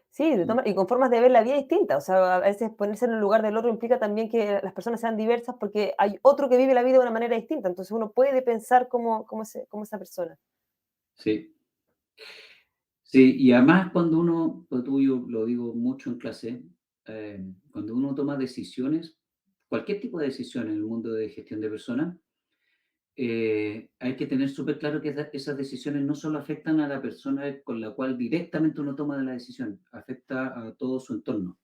Sí, y con formas de ver la vida distintas. O sea, a veces ponerse en el lugar del otro implica también que las personas sean diversas porque hay otro que vive la vida de una manera distinta. Entonces uno puede pensar como esa persona. Sí, sí, y además cuando uno, lo tuyo lo digo mucho en clase, cuando uno toma decisiones, cualquier tipo de decisión en el mundo de gestión de personas, hay que tener súper claro que esas decisiones no solo afectan a la persona con la cual directamente uno toma la decisión, afecta a todo su entorno,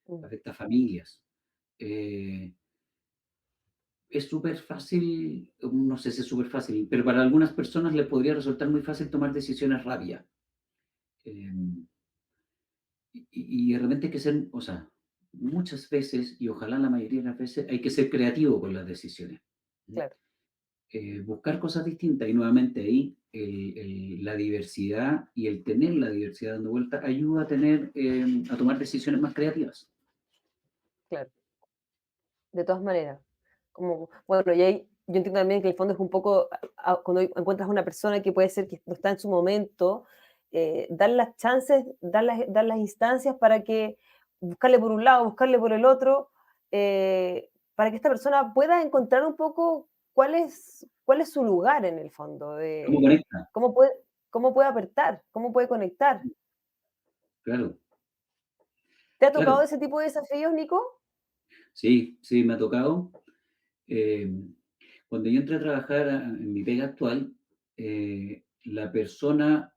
Mm, afecta a familias. Eh, es súper fácil, no sé si es súper fácil, pero para algunas personas les podría resultar muy fácil tomar decisiones rápidas. Eh, y de repente hay que ser, o sea, muchas veces, y ojalá la mayoría de las veces, hay que ser creativo con las decisiones. claro, Buscar cosas distintas y nuevamente ahí la diversidad y el tener la diversidad dando vuelta ayuda a tomar decisiones más creativas. claro. De todas maneras. Como, bueno, y ahí yo entiendo también que el fondo es un poco, cuando encuentras una persona que puede ser que no está en su momento, dar las chances, dar las instancias para que buscarle por un lado, buscarle por el otro, para que esta persona pueda encontrar un poco cuál es su lugar en el fondo, ¿Cómo de conecta? cómo puede, cómo puede apertar, cómo puede conectar. Claro, ¿Te ha tocado claro. ese tipo de desafíos, Nico? Sí, sí, me ha tocado. Eh, Cuando yo entré a trabajar en mi pega actual, la persona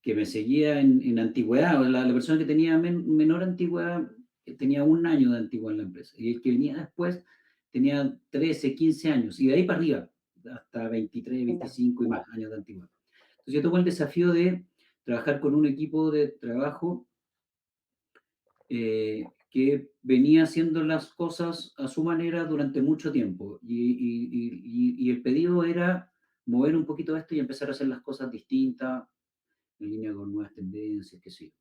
que me seguía en antigüedad, o la persona que tenía menor antigüedad, tenía 1 año de antigüedad en la empresa. Y el que venía después tenía 13, 15 años, y de ahí para arriba, hasta 23, Ya, 25 y más años de antigüedad. Entonces yo tomo el desafío de trabajar con un equipo de trabajo que venía haciendo las cosas a su manera durante mucho tiempo. Y el pedido era mover un poquito esto y empezar a hacer las cosas distintas, en línea con nuevas tendencias, qué sé yo.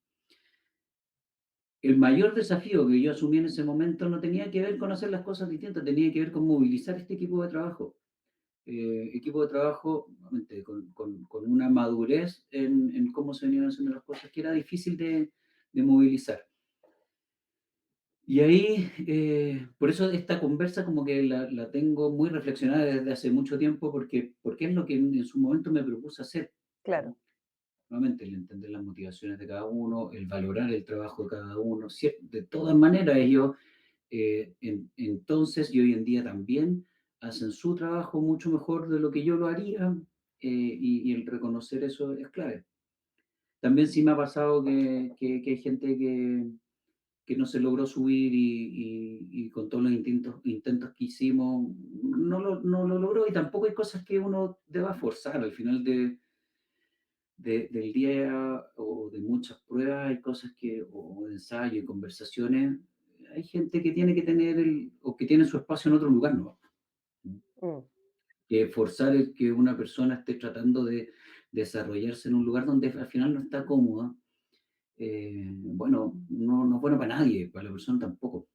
El mayor desafío que yo asumí en ese momento no tenía que ver con hacer las cosas distintas, tenía que ver con movilizar este equipo de trabajo. equipo de trabajo nuevamente, con una madurez en cómo se venían haciendo las cosas que era difícil de movilizar. Y ahí, por eso esta conversa como que la tengo muy reflexionada desde hace mucho tiempo, porque es lo que en su momento me propuse hacer. ¿Mm? claro, Nuevamente, el entender las motivaciones de cada uno, el valorar el trabajo de cada uno. De todas maneras, ellos entonces y hoy en día también hacen su trabajo mucho mejor de lo que yo lo haría, y el reconocer eso es clave. También sí me ha pasado que hay gente que no se logró subir y con todos los intentos que hicimos no lo logró, y tampoco hay cosas que uno deba forzar. Al final del día o de muchas pruebas hay cosas o de ensayo y conversaciones, hay gente que tiene que tener o que tiene su espacio en otro lugar, ¿no? mm, Que forzar el que una persona esté tratando de desarrollarse en un lugar donde al final no está cómoda, bueno, no es bueno para nadie, para la persona tampoco.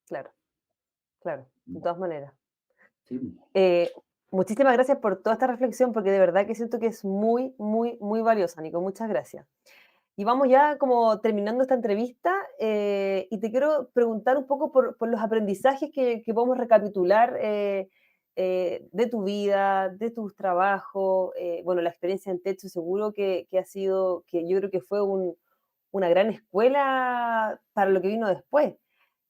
claro, claro, de todas maneras. Sí. Eh, muchísimas gracias por toda esta reflexión, porque de verdad que siento que es muy, muy, muy valiosa, Nico. Muchas gracias. Y vamos ya como terminando esta entrevista, y te quiero preguntar un poco por los aprendizajes que podemos recapitular, de tu vida, de tus trabajos, bueno, la experiencia en Techo seguro que ha sido, que yo creo que fue una gran escuela para lo que vino después. Sí.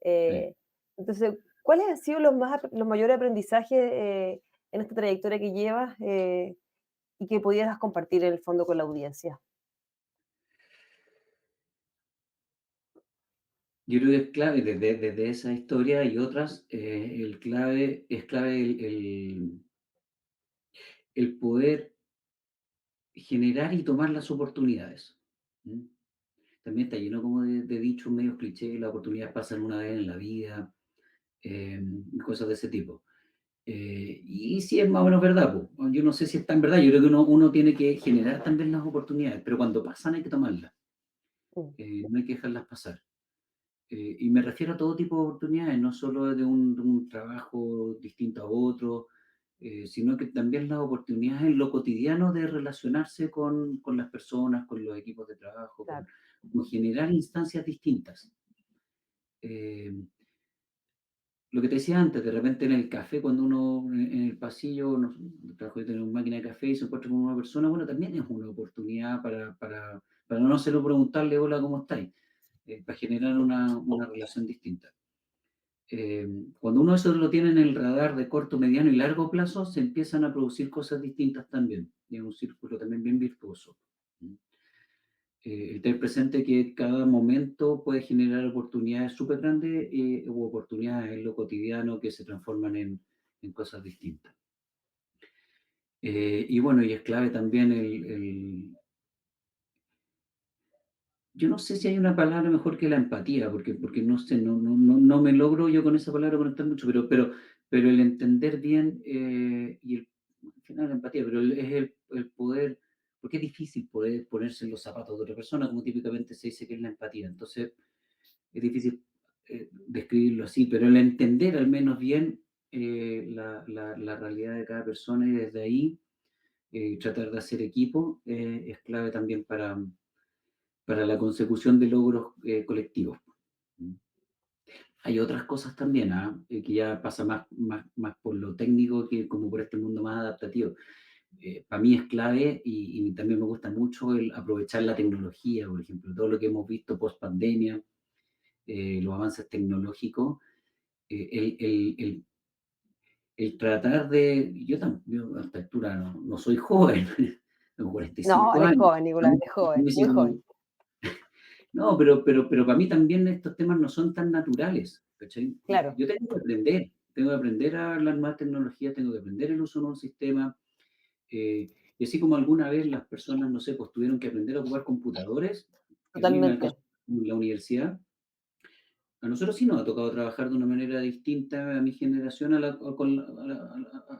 Eh, entonces, ¿cuáles han sido los mayores aprendizajes, en esta trayectoria que llevas, y que pudieras compartir en el fondo con la audiencia? Yo creo que es clave desde esa historia y otras, es clave el poder generar y tomar las oportunidades. ¿Mm? También está lleno como de dichos medios clichés, las oportunidades pasan una vez en la vida, cosas de ese tipo. Y sí es más o menos verdad, po. Yo no sé si es tan verdad, yo creo que uno tiene que generar también las oportunidades, pero cuando pasan hay que tomarlas, Mm, no hay que dejarlas pasar. Y me refiero a todo tipo de oportunidades, no solo de un trabajo distinto a otro, sino que también las oportunidades en lo cotidiano de relacionarse con las personas, con los equipos de trabajo, claro. con generar instancias distintas. Eh, lo que te decía antes, de repente en el café, cuando uno en el pasillo, no, trabajo, yo tengo una máquina de café y se encuentra con una persona, bueno, también es una oportunidad para no solo preguntarle, hola, ¿cómo estáis? Para generar una relación distinta. Cuando uno eso lo tiene en el radar de corto, mediano y largo plazo, se empiezan a producir cosas distintas también. Y es un círculo también bien virtuoso. ¿Mm? El tener presente que cada momento puede generar oportunidades súper grandes, u oportunidades en lo cotidiano que se transforman en cosas distintas. Y bueno, y es clave también yo no sé si hay una palabra mejor que la empatía, porque no sé, no me logro yo con esa palabra conectar mucho, pero el entender bien, al final la empatía, pero es el poder, porque es difícil poder ponerse en los zapatos de otra persona, como típicamente se dice que es la empatía. Entonces, es difícil describirlo así, pero el entender al menos bien, la realidad de cada persona y desde ahí tratar de hacer equipo, es clave también para la consecución de logros colectivos. ¿Mm? Hay otras cosas también, que ya pasa más por lo técnico que como por este mundo más adaptativo. Para mí es clave y también me gusta mucho el aprovechar la tecnología, por ejemplo, todo lo que hemos visto post pandemia, los avances tecnológicos, el tratar de, yo a esta altura no soy joven, tengo No, 45 eres años, joven, Nicolás, eres joven, me muy dice joven. como, no, pero para mí también estos temas no son tan naturales, ¿cachai? Claro, Yo tengo que aprender a las nuevas tecnologías, tengo que aprender el uso de un sistema, y así como alguna vez las personas, no sé, pues tuvieron que aprender a ocupar computadores, a mí me totalmente. alcanzó en la universidad, a nosotros sí nos ha tocado trabajar de una manera distinta a mi generación a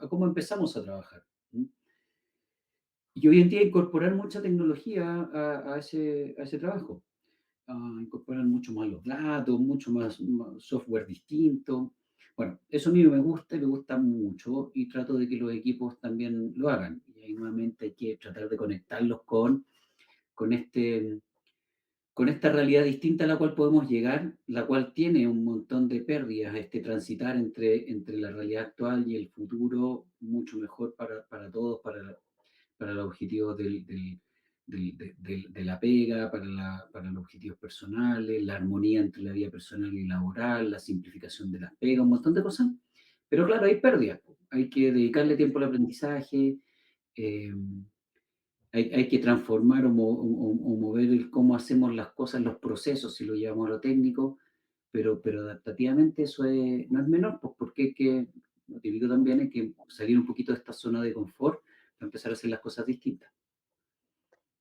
cómo empezamos a trabajar. ¿Mm? Y hoy en día incorporar mucha tecnología a ese trabajo. Incorporan mucho más los datos, mucho más software distinto. Bueno, eso a mí me gusta y me gusta mucho y trato de que los equipos también lo hagan. Y ahí nuevamente hay que tratar de conectarlos con este con esta realidad distinta a la cual podemos llegar, la cual tiene un montón de pérdidas, transitar entre la realidad actual y el futuro, mucho mejor para todos, para los objetivos de la pega, para los objetivos personales, la armonía entre la vida personal y laboral, la simplificación de las pegas, un montón de cosas. Pero claro, hay pérdidas, po. Hay que dedicarle tiempo al aprendizaje, eh, hay que transformar o mover el cómo hacemos las cosas, los procesos, si lo llevamos a lo técnico, pero adaptativamente eso no es menor, pues porque hay que, lo típico también es que salir un poquito de esta zona de confort para empezar a hacer las cosas distintas.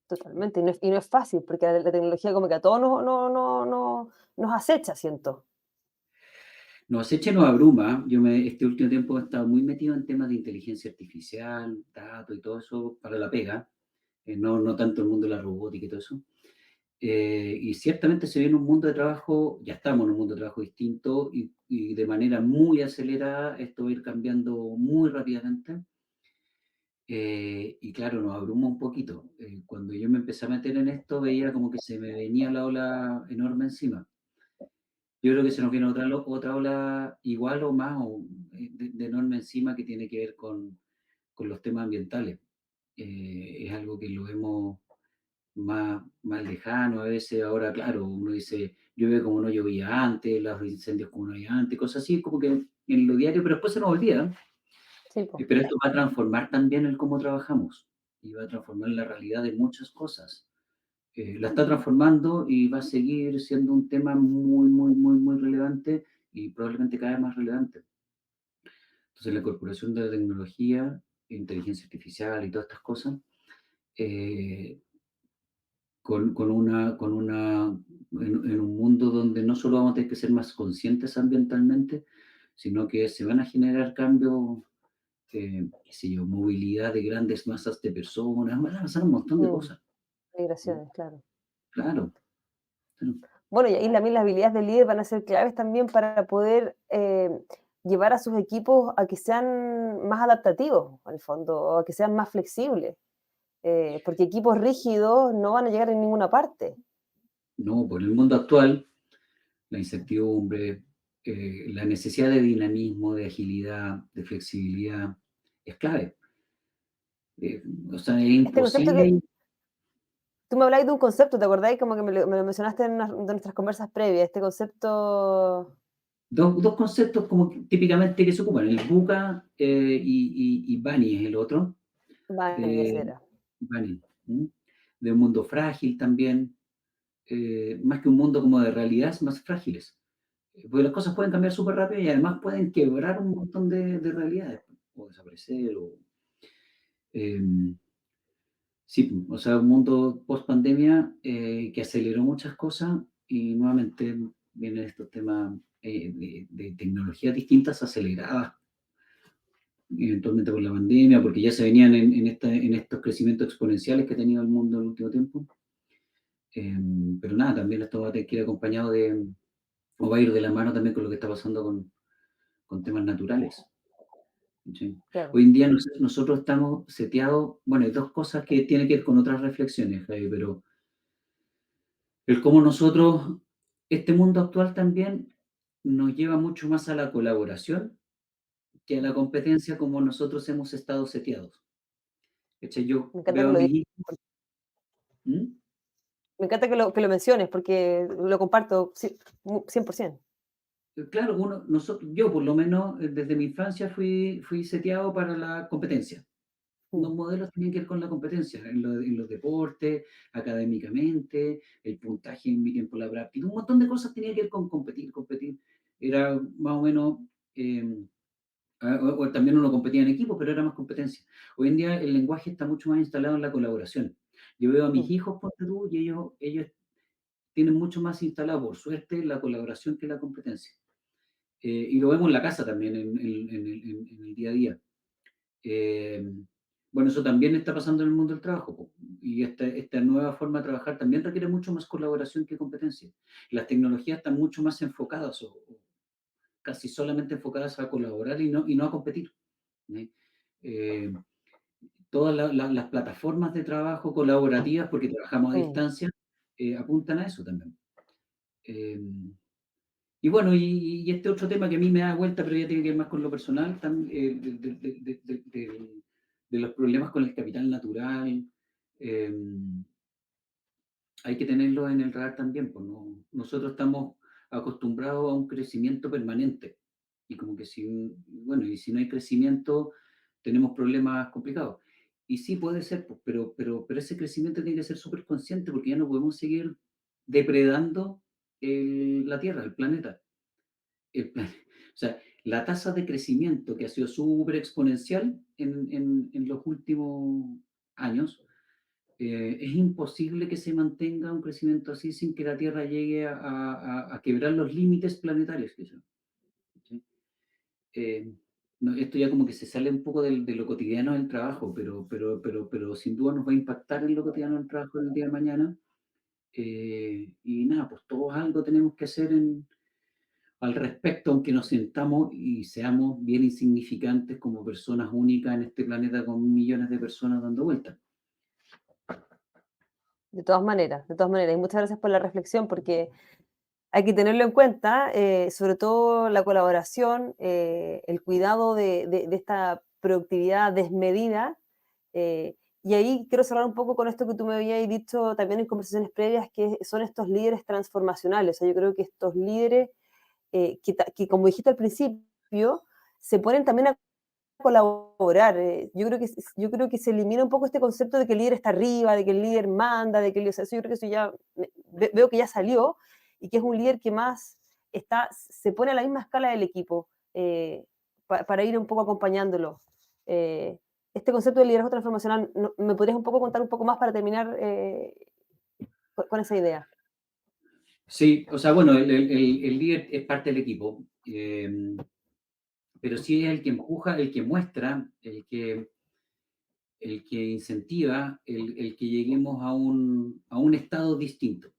Totalmente, y no es fácil, porque la tecnología como que a todos nos acecha, siento. Nos acecha y nos abruma. Este último tiempo he estado muy metido en temas de inteligencia artificial, datos y todo eso para la pega, no tanto el mundo de la robótica y todo eso. Y ciertamente se viene un mundo de trabajo, ya estamos en un mundo de trabajo distinto y de manera muy acelerada, esto va a ir cambiando muy rápidamente. Y claro, nos abruma un poquito. Cuando yo me empecé a meter en esto, veía como que se me venía la ola enorme encima. Yo creo que se nos viene otra ola igual o más de enorme encima que tiene que ver con los temas ambientales. Es algo que lo vemos más lejano a veces. Ahora, claro, uno dice, llueve como no llovía antes, los incendios como no había antes, cosas así, como que en lo diario, pero después se nos olvida. Sí, po. Pero esto va a transformar también el cómo trabajamos y va a transformar la realidad de muchas cosas. La está transformando y va a seguir siendo un tema muy, muy, muy, muy relevante y probablemente cada vez más relevante. Entonces, la incorporación de la tecnología, inteligencia artificial y todas estas cosas, eh, en un mundo donde no solo vamos a tener que ser más conscientes ambientalmente, sino que se van a generar cambios, qué sé yo, movilidad de grandes masas de personas, van a pasar un montón de Mm, cosas. ¿Mm? migraciones, claro. Claro, claro. Bueno, y ahí también las habilidades del líder van a ser claves también para poder llevar a sus equipos a que sean más adaptativos, al fondo, o a que sean más flexibles, porque equipos rígidos no van a llegar en ninguna parte. No, por el mundo actual, la incertidumbre, la necesidad de dinamismo, de agilidad, de flexibilidad, es clave. O sea, es Este concepto que imposible. tú me habláis de un concepto, ¿te acordáis? Como que me lo mencionaste en una de nuestras conversas previas, este concepto, Dos conceptos como que típicamente que se ocupan, el buca y Bunny es el otro, Bani, ese de era. Bunny, ¿m? De un mundo frágil también, más que un mundo como de realidades más frágiles, porque las cosas pueden cambiar súper rápido y además pueden quebrar un montón de realidades, o desaparecer, em, sí, o sea, un mundo post pandemia que aceleró muchas cosas y nuevamente vienen estos temas de tecnologías distintas aceleradas eventualmente por la pandemia, porque ya se venían en estos crecimientos exponenciales que ha tenido el mundo en el último tiempo. Pero nada, también esto va a tener que ir acompañado o va a ir de la mano también con lo que está pasando con temas naturales. ¿Sí? Claro. Hoy en día nosotros estamos seteados, bueno, hay dos cosas que tienen que ver con otras reflexiones, Javi, pero el cómo nosotros, este mundo actual también nos lleva mucho más a la colaboración que a la competencia como nosotros hemos estado seteados. ¿Cachai? Yo Me encanta veo que a lo mis digas. hijos. ¿Mm? Me encanta que lo menciones porque lo comparto 100%. Claro, yo por lo menos desde mi infancia fui seteado para la competencia. Mm, Los modelos tienen que ver con la competencia, en los deportes, académicamente, el puntaje en mi tiempo laboral, y un montón de cosas tenían que ver con competir, competir. Era más o menos, eh, o también uno competía en equipo, pero era más competencia. Hoy en día el lenguaje está mucho más instalado en la colaboración. Yo veo a mis mm. hijos, ponte tú, y ellos tienen mucho más instalado, por suerte, la colaboración que la competencia. Y lo vemos en la casa también, en el día a día. Eh, bueno, eso también está pasando en el mundo del trabajo, po, y esta nueva forma de trabajar también requiere mucho más colaboración que competencia. Las tecnologías están mucho más enfocadas casi solamente enfocadas a colaborar y no a competir. ¿Sí? Eh, Todas las plataformas de trabajo colaborativas, porque trabajamos a Mm. distancia, apuntan a eso también. Eh, y bueno, y este otro tema que a mí me da vuelta, pero ya tiene que ver más con lo personal, de los problemas con el capital natural, eh, hay que tenerlo en el radar también, pues no, nosotros estamos acostumbrados a un crecimiento permanente y como que bueno, y si no hay crecimiento, tenemos problemas complicados. Y sí puede ser, pues, pero ese crecimiento tiene que ser súper consciente porque ya no podemos seguir depredando la Tierra, el planeta. O sea, la tasa de crecimiento que ha sido súper exponencial en los últimos años, es imposible que se mantenga un crecimiento así sin que la Tierra llegue a quebrar los límites planetarios. ¿Sí? Eh, no, esto ya como que se sale un poco de lo cotidiano del trabajo, pero sin duda nos va a impactar en lo cotidiano del trabajo el día de mañana. Y nada, pues todos algo tenemos que hacer al respecto, aunque nos sintamos y seamos bien insignificantes como personas únicas en este planeta con millones de personas dando vueltas. De todas maneras, de todas maneras. Y muchas gracias por la reflexión, porque hay que tenerlo en cuenta, sobre todo la colaboración, el cuidado de esta productividad desmedida. eh, y ahí quiero cerrar un poco con esto que tú me habías dicho también en conversaciones previas, que son estos líderes transformacionales. O sea, yo creo que estos líderes que, como dijiste al principio, se ponen también a colaborar. Yo creo que se elimina un poco este concepto de que el líder está arriba, de que el líder manda, de que o sea, eso yo creo que eso ya veo que ya salió y que es un líder que más se pone a la misma escala del equipo para ir un poco acompañándolo. Eh, este concepto de liderazgo transformacional, ¿me podrías un poco contar un poco más para terminar con esa idea? Sí, o sea, bueno, el líder es parte del equipo, pero sí es el que empuja, el que muestra, el que incentiva, el que lleguemos a un estado distinto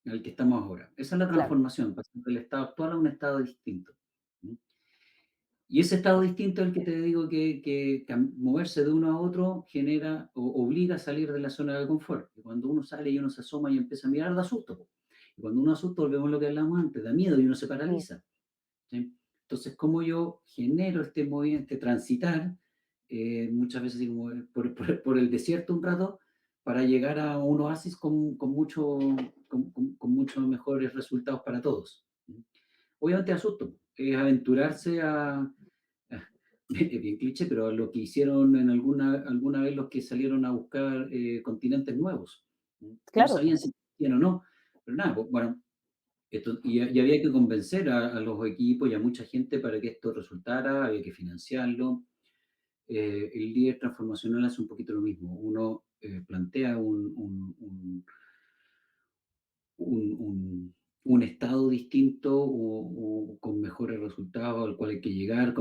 al que estamos ahora. Esa es la Claro. transformación, pasar del estado actual a un estado distinto. ¿Mm? Y ese estado distinto es el que te digo que moverse de uno a otro genera o obliga a salir de la zona de confort. Y cuando uno sale y uno se asoma y empieza a mirar, da susto, po. Y cuando uno asusta, volvemos a lo que hablamos antes, da miedo y uno se Mm. paraliza. ¿Sí? Entonces, ¿cómo yo genero este movimiento, este transitar, muchas veces digo, por el desierto un rato, para llegar a un oasis con muchos mejores resultados para todos? ¿Sí? Obviamente asusto, es aventurarse es bien cliché, pero a lo que hicieron en alguna vez los que salieron a buscar continentes nuevos. ¿Sí? No Claro. sabían si existían o no, pero nada, pues, bueno, y había que convencer a los equipos y a mucha gente para que esto resultara, había que financiarlo. El líder transformacional hace un poquito lo mismo. Uno plantea un estado distinto o con mejores resultados al cual hay que llegar,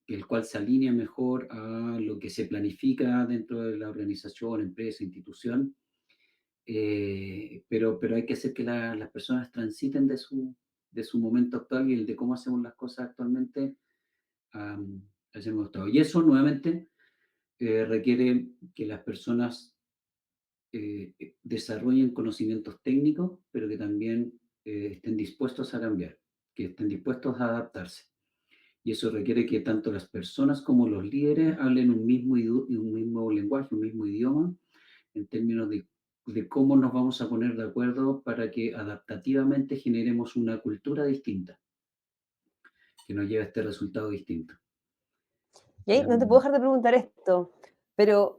el cual se alinea mejor a lo que se planifica dentro de la organización, empresa, institución. Pero hay que hacer que las personas transiten de su momento actual y el de cómo hacemos las cosas actualmente a ese nuevo estado. Y eso nuevamente requiere que las personas desarrollen conocimientos técnicos, pero que también estén dispuestos a cambiar, que estén dispuestos a adaptarse. Y eso requiere que tanto las personas como los líderes hablen un mismo lenguaje, un mismo idioma, en términos de cómo nos vamos a poner de acuerdo para que adaptativamente generemos una cultura distinta, que nos lleve a este resultado distinto. Y ahí ¿Ya? no te puedo dejar de preguntar esto, pero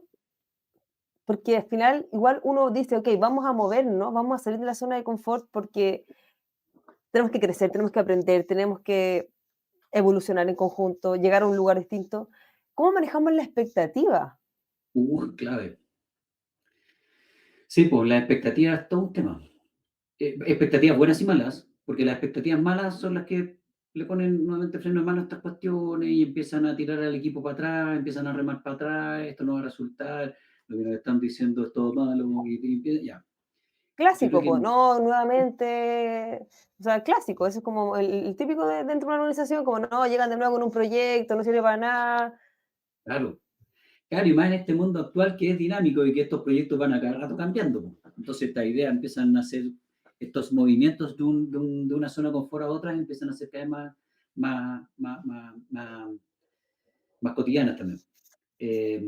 porque al final igual uno dice, ok, vamos a movernos, vamos a salir de la zona de confort porque tenemos que crecer, tenemos que aprender, tenemos que evolucionar en conjunto, llegar a un lugar distinto. ¿Cómo manejamos la expectativa? Clave. Sí, pues la expectativa es todo un tema. Expectativas buenas y malas, porque las expectativas malas son las que le ponen nuevamente freno de mano a estas cuestiones y empiezan a tirar al equipo para atrás, empiezan a remar para atrás, esto no va a resultar, lo que nos están diciendo es todo malo, ya. Yo creo clásico, que, pues, no nuevamente, o sea, clásico, eso es como el típico dentro de una organización, como no, llegan de nuevo con un proyecto, no sirve para nada. claro, claro, y más en este mundo actual que es dinámico y que estos proyectos van a cada rato cambiando, po. Entonces estas ideas empiezan a hacer, estos movimientos de una zona de confort a otra empiezan a ser cada vez más cotidianas también. Eh,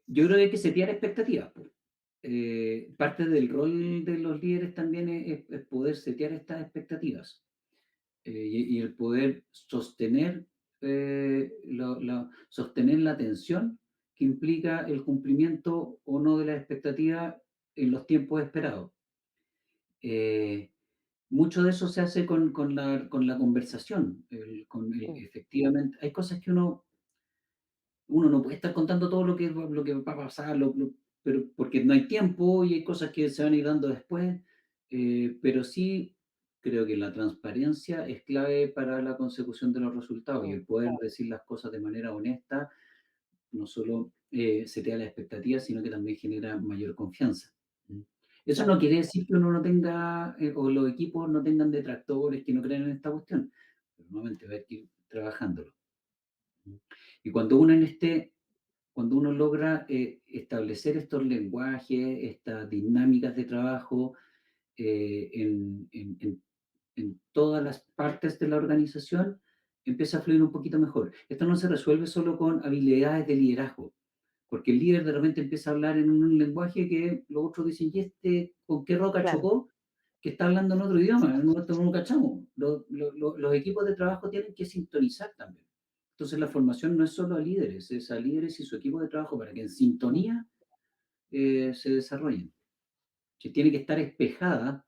yo creo que hay que setear expectativas, po. Parte del rol de los líderes también es poder setear estas expectativas. Y el poder sostener, sostener la atención que implica el cumplimiento o no de las expectativas en los tiempos esperados. Eh, mucho de eso se hace con la conversación, Mm, efectivamente. Hay cosas que uno no puede estar contando todo lo que va a pasar, pero porque no hay tiempo y hay cosas que se van a ir dando después, pero sí creo que la transparencia es clave para la consecución de los resultados y mm, el poder decir las cosas de manera honesta no solo setea las expectativas, sino que también genera mayor confianza. ¿Mm? Eso claro, no quiere decir que uno no tenga, o los equipos no tengan detractores que no crean en esta cuestión, pero nuevamente va a haber que ir trabajándolo. ¿Mm? Y cuando uno logra establecer estos lenguajes, estas dinámicas de trabajo en todas las partes de la organización, empieza a fluir un poquito mejor. Esto no se resuelve solo con habilidades de liderazgo, porque el líder de repente empieza a hablar en un lenguaje que los otros dicen, ¿y este con qué roca claro, chocó? Que está hablando en otro idioma, no lo cachamos. Los equipos de trabajo tienen que sintonizar también. Entonces la formación no es solo a líderes, es a líderes y su equipo de trabajo para que en mm, sintonía se desarrollen. Que tiene que estar espejada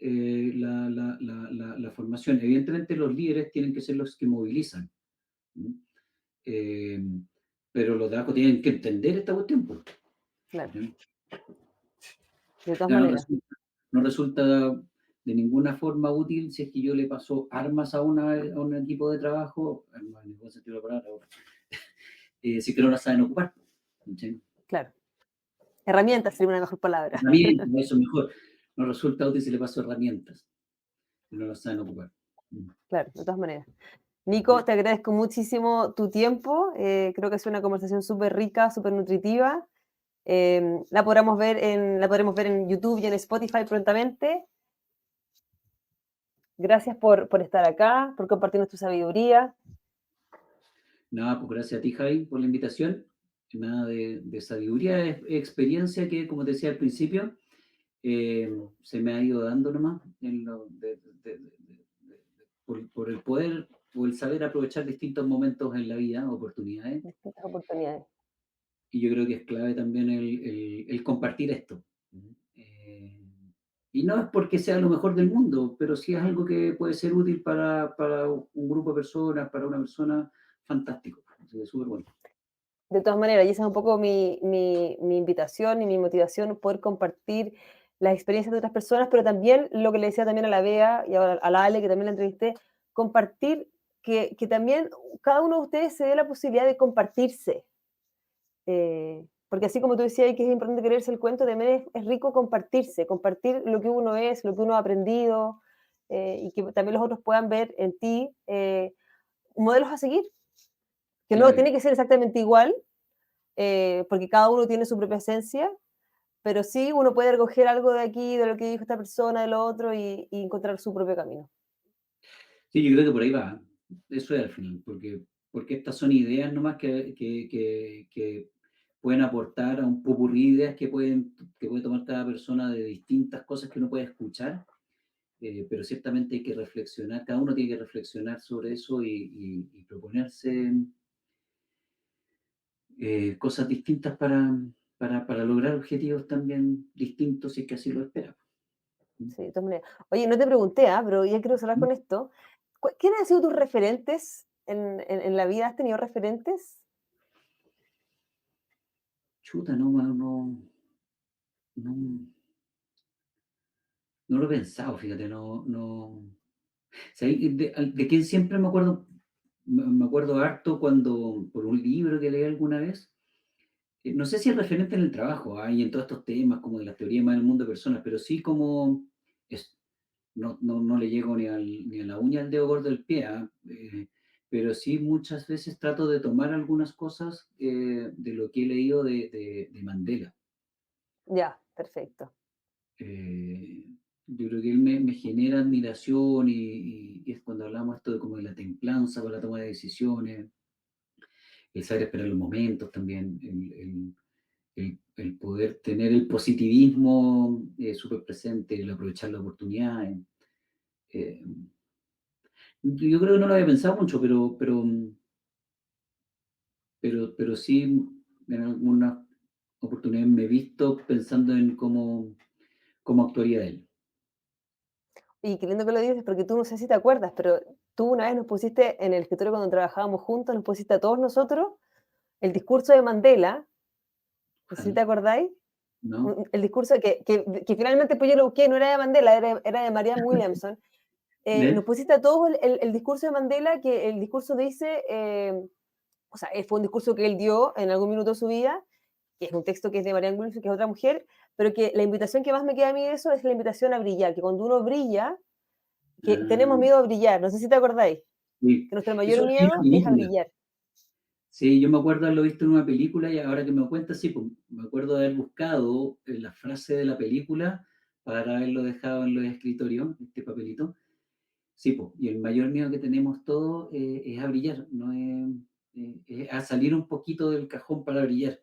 la formación. Evidentemente los líderes tienen que ser los que movilizan, ¿no? Eh, pero los de abajo tienen que entender esta cuestión, pues, claro, ¿sí? de todas Ya maneras, no resulta de ninguna forma útil si es que yo le paso armas a un equipo de trabajo, armas en el buen sentido de la palabra, si es que no las saben ocupar. ¿Sí? claro. Herramientas sería una mejor palabra. Herramientas, eso es mejor. No resulta útil si le paso herramientas, si no las saben ocupar. Mm. Claro, de todas maneras. Ujú. Nico, te agradezco muchísimo tu tiempo. Creo que es una conversación súper rica, súper nutritiva. La podremos ver en YouTube y en Spotify prontamente. Gracias por estar acá, por compartirnos tu sabiduría. Nada, pues gracias a ti, Javi, por la invitación. Nada de sabiduría, es experiencia que, como te decía al principio, se me ha ido dando nomás por el poder o el saber aprovechar distintos momentos en la vida, oportunidades. Distintas oportunidades. Y yo creo que es clave también el compartir esto. Eh, y no es porque sea lo mejor del mundo, pero sí es algo que puede ser útil para un grupo de personas, para una persona, fantástico. Así que súper bueno. De todas maneras, y esa es un poco mi invitación y mi motivación, poder compartir las experiencias de otras personas, pero también lo que le decía también a la Bea y ahora a la Ale, que también la entrevisté, compartir que también cada uno de ustedes se dé la posibilidad de compartirse. Porque así como tú decías que es importante creerse el cuento, también es rico compartirse, compartir lo que uno es, lo que uno ha aprendido, y que también los otros puedan ver en ti modelos a seguir, que no Clave. tiene que ser exactamente igual, porque cada uno tiene su propia esencia, pero sí uno puede recoger algo de aquí, de lo que dijo esta persona, de lo otro, y encontrar su propio camino. Sí, yo creo que por ahí va. Eso es al final, porque estas son ideas nomás que pueden aportar a un popurrí de ideas que puede tomar cada persona de distintas cosas que uno puede escuchar, pero ciertamente hay que reflexionar, cada uno tiene que reflexionar sobre eso y proponerse cosas distintas para lograr objetivos también distintos si es que así lo espera. Sí, de todas maneras. Oye, no te pregunté, pero ya quiero cerrar con esto. ¿Quiénes han sido tus referentes en la vida? ¿Has tenido referentes? Chuta, no, no lo he pensado, fíjate, ¿sabes? De quién siempre me acuerdo, me acuerdo harto cuando, por un libro que leí alguna vez, no sé si es referente en el trabajo, y en todos estos temas como de la teoría más del mundo de personas, pero sí como es, no le llego ni a la uña al dedo gordo del pie, pero sí muchas veces trato de tomar algunas cosas de lo que he leído de Mandela. Ya, perfecto. Eh, yo creo que él me genera admiración y es cuando hablamos esto de como de la templanza con la toma de decisiones, el saber esperar los momentos también, el poder tener el positivismo súper presente, el aprovechar la oportunidad. Eh, yo creo que no lo había pensado mucho, pero sí en algunas oportunidades me he visto pensando en cómo actuaría él. Y qué lindo que lo dices, porque tú no sé si te acuerdas, pero tú una vez nos pusiste en el escritorio cuando trabajábamos juntos, nos pusiste a todos nosotros el discurso de Mandela, no sé si te acordáis, ¿No? el discurso que finalmente pues yo lo busqué, no era de Mandela, era de Marianne Williamson. Nos ¿Ves? pusiste a todos el discurso de Mandela, que el discurso dice, o sea, fue un discurso que él dio en algún minuto de su vida, que es un texto que es de Marianne Williamson, que es otra mujer, pero que la invitación que más me queda a mí de eso es la invitación a brillar, que cuando uno brilla, que tenemos Ah, miedo a brillar, no sé si te acordáis, sí. que nuestro mayor Eso lo vi en miedo una es a película. brillar, Sí, yo me acuerdo haberlo visto en una película y ahora que me cuentas, sí, pues, me acuerdo de haber buscado la frase de la película para haberlo dejado en los escritorios, este papelito. Sí, pues, y el mayor miedo que tenemos todos es a brillar, no es a salir un poquito del cajón para brillar.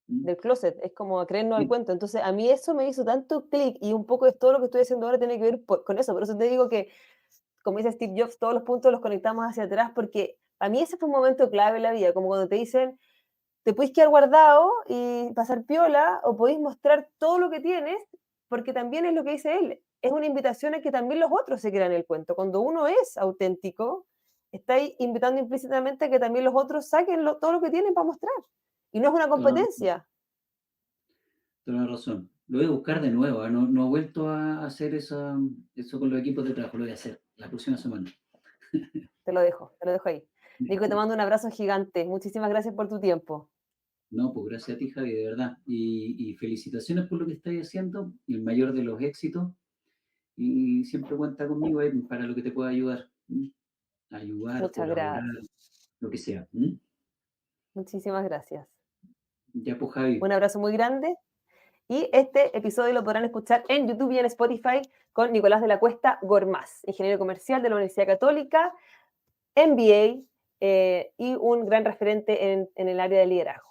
¿Mm? del closet, es como creernos al Sí, cuento. Entonces, a mí eso me hizo tanto clic y un poco de todo lo que estoy haciendo ahora tiene que ver con eso. Por eso te digo que, como dice Steve Jobs, todos los puntos los conectamos hacia atrás porque a mí ese fue un momento clave en la vida, como cuando te dicen, te podéis quedar guardado y pasar piola o podéis mostrar todo lo que tienes, porque también es lo que dice él, es una invitación a que también los otros se crean el cuento. Cuando uno es auténtico, estáis invitando implícitamente a que también los otros saquen todo lo que tienen para mostrar. Y no es una toda la razón, competencia. toda la razón. Lo voy a buscar de nuevo, no he vuelto a hacer eso con los equipos de trabajo, lo voy a hacer la próxima semana. Te lo dejo ahí. Nico, te mando un abrazo gigante. Muchísimas gracias por tu tiempo. No, pues gracias a ti, Javi, de verdad. Y felicitaciones por lo que estáis haciendo, el mayor de los éxitos. Y siempre cuenta conmigo para lo que te pueda ayudar. ¿M? Ayudar, Muchas colaborar, gracias. lo que sea. ¿M? Muchísimas gracias. Ya, pues, Javi. Un abrazo muy grande. Y este episodio lo podrán escuchar en YouTube y en Spotify con Nicolás de la Cuesta Gormaz, ingeniero comercial de la Universidad Católica, MBA y un gran referente en el área de liderazgo.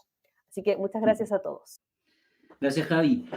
Así que muchas gracias a todos. Gracias, Javi.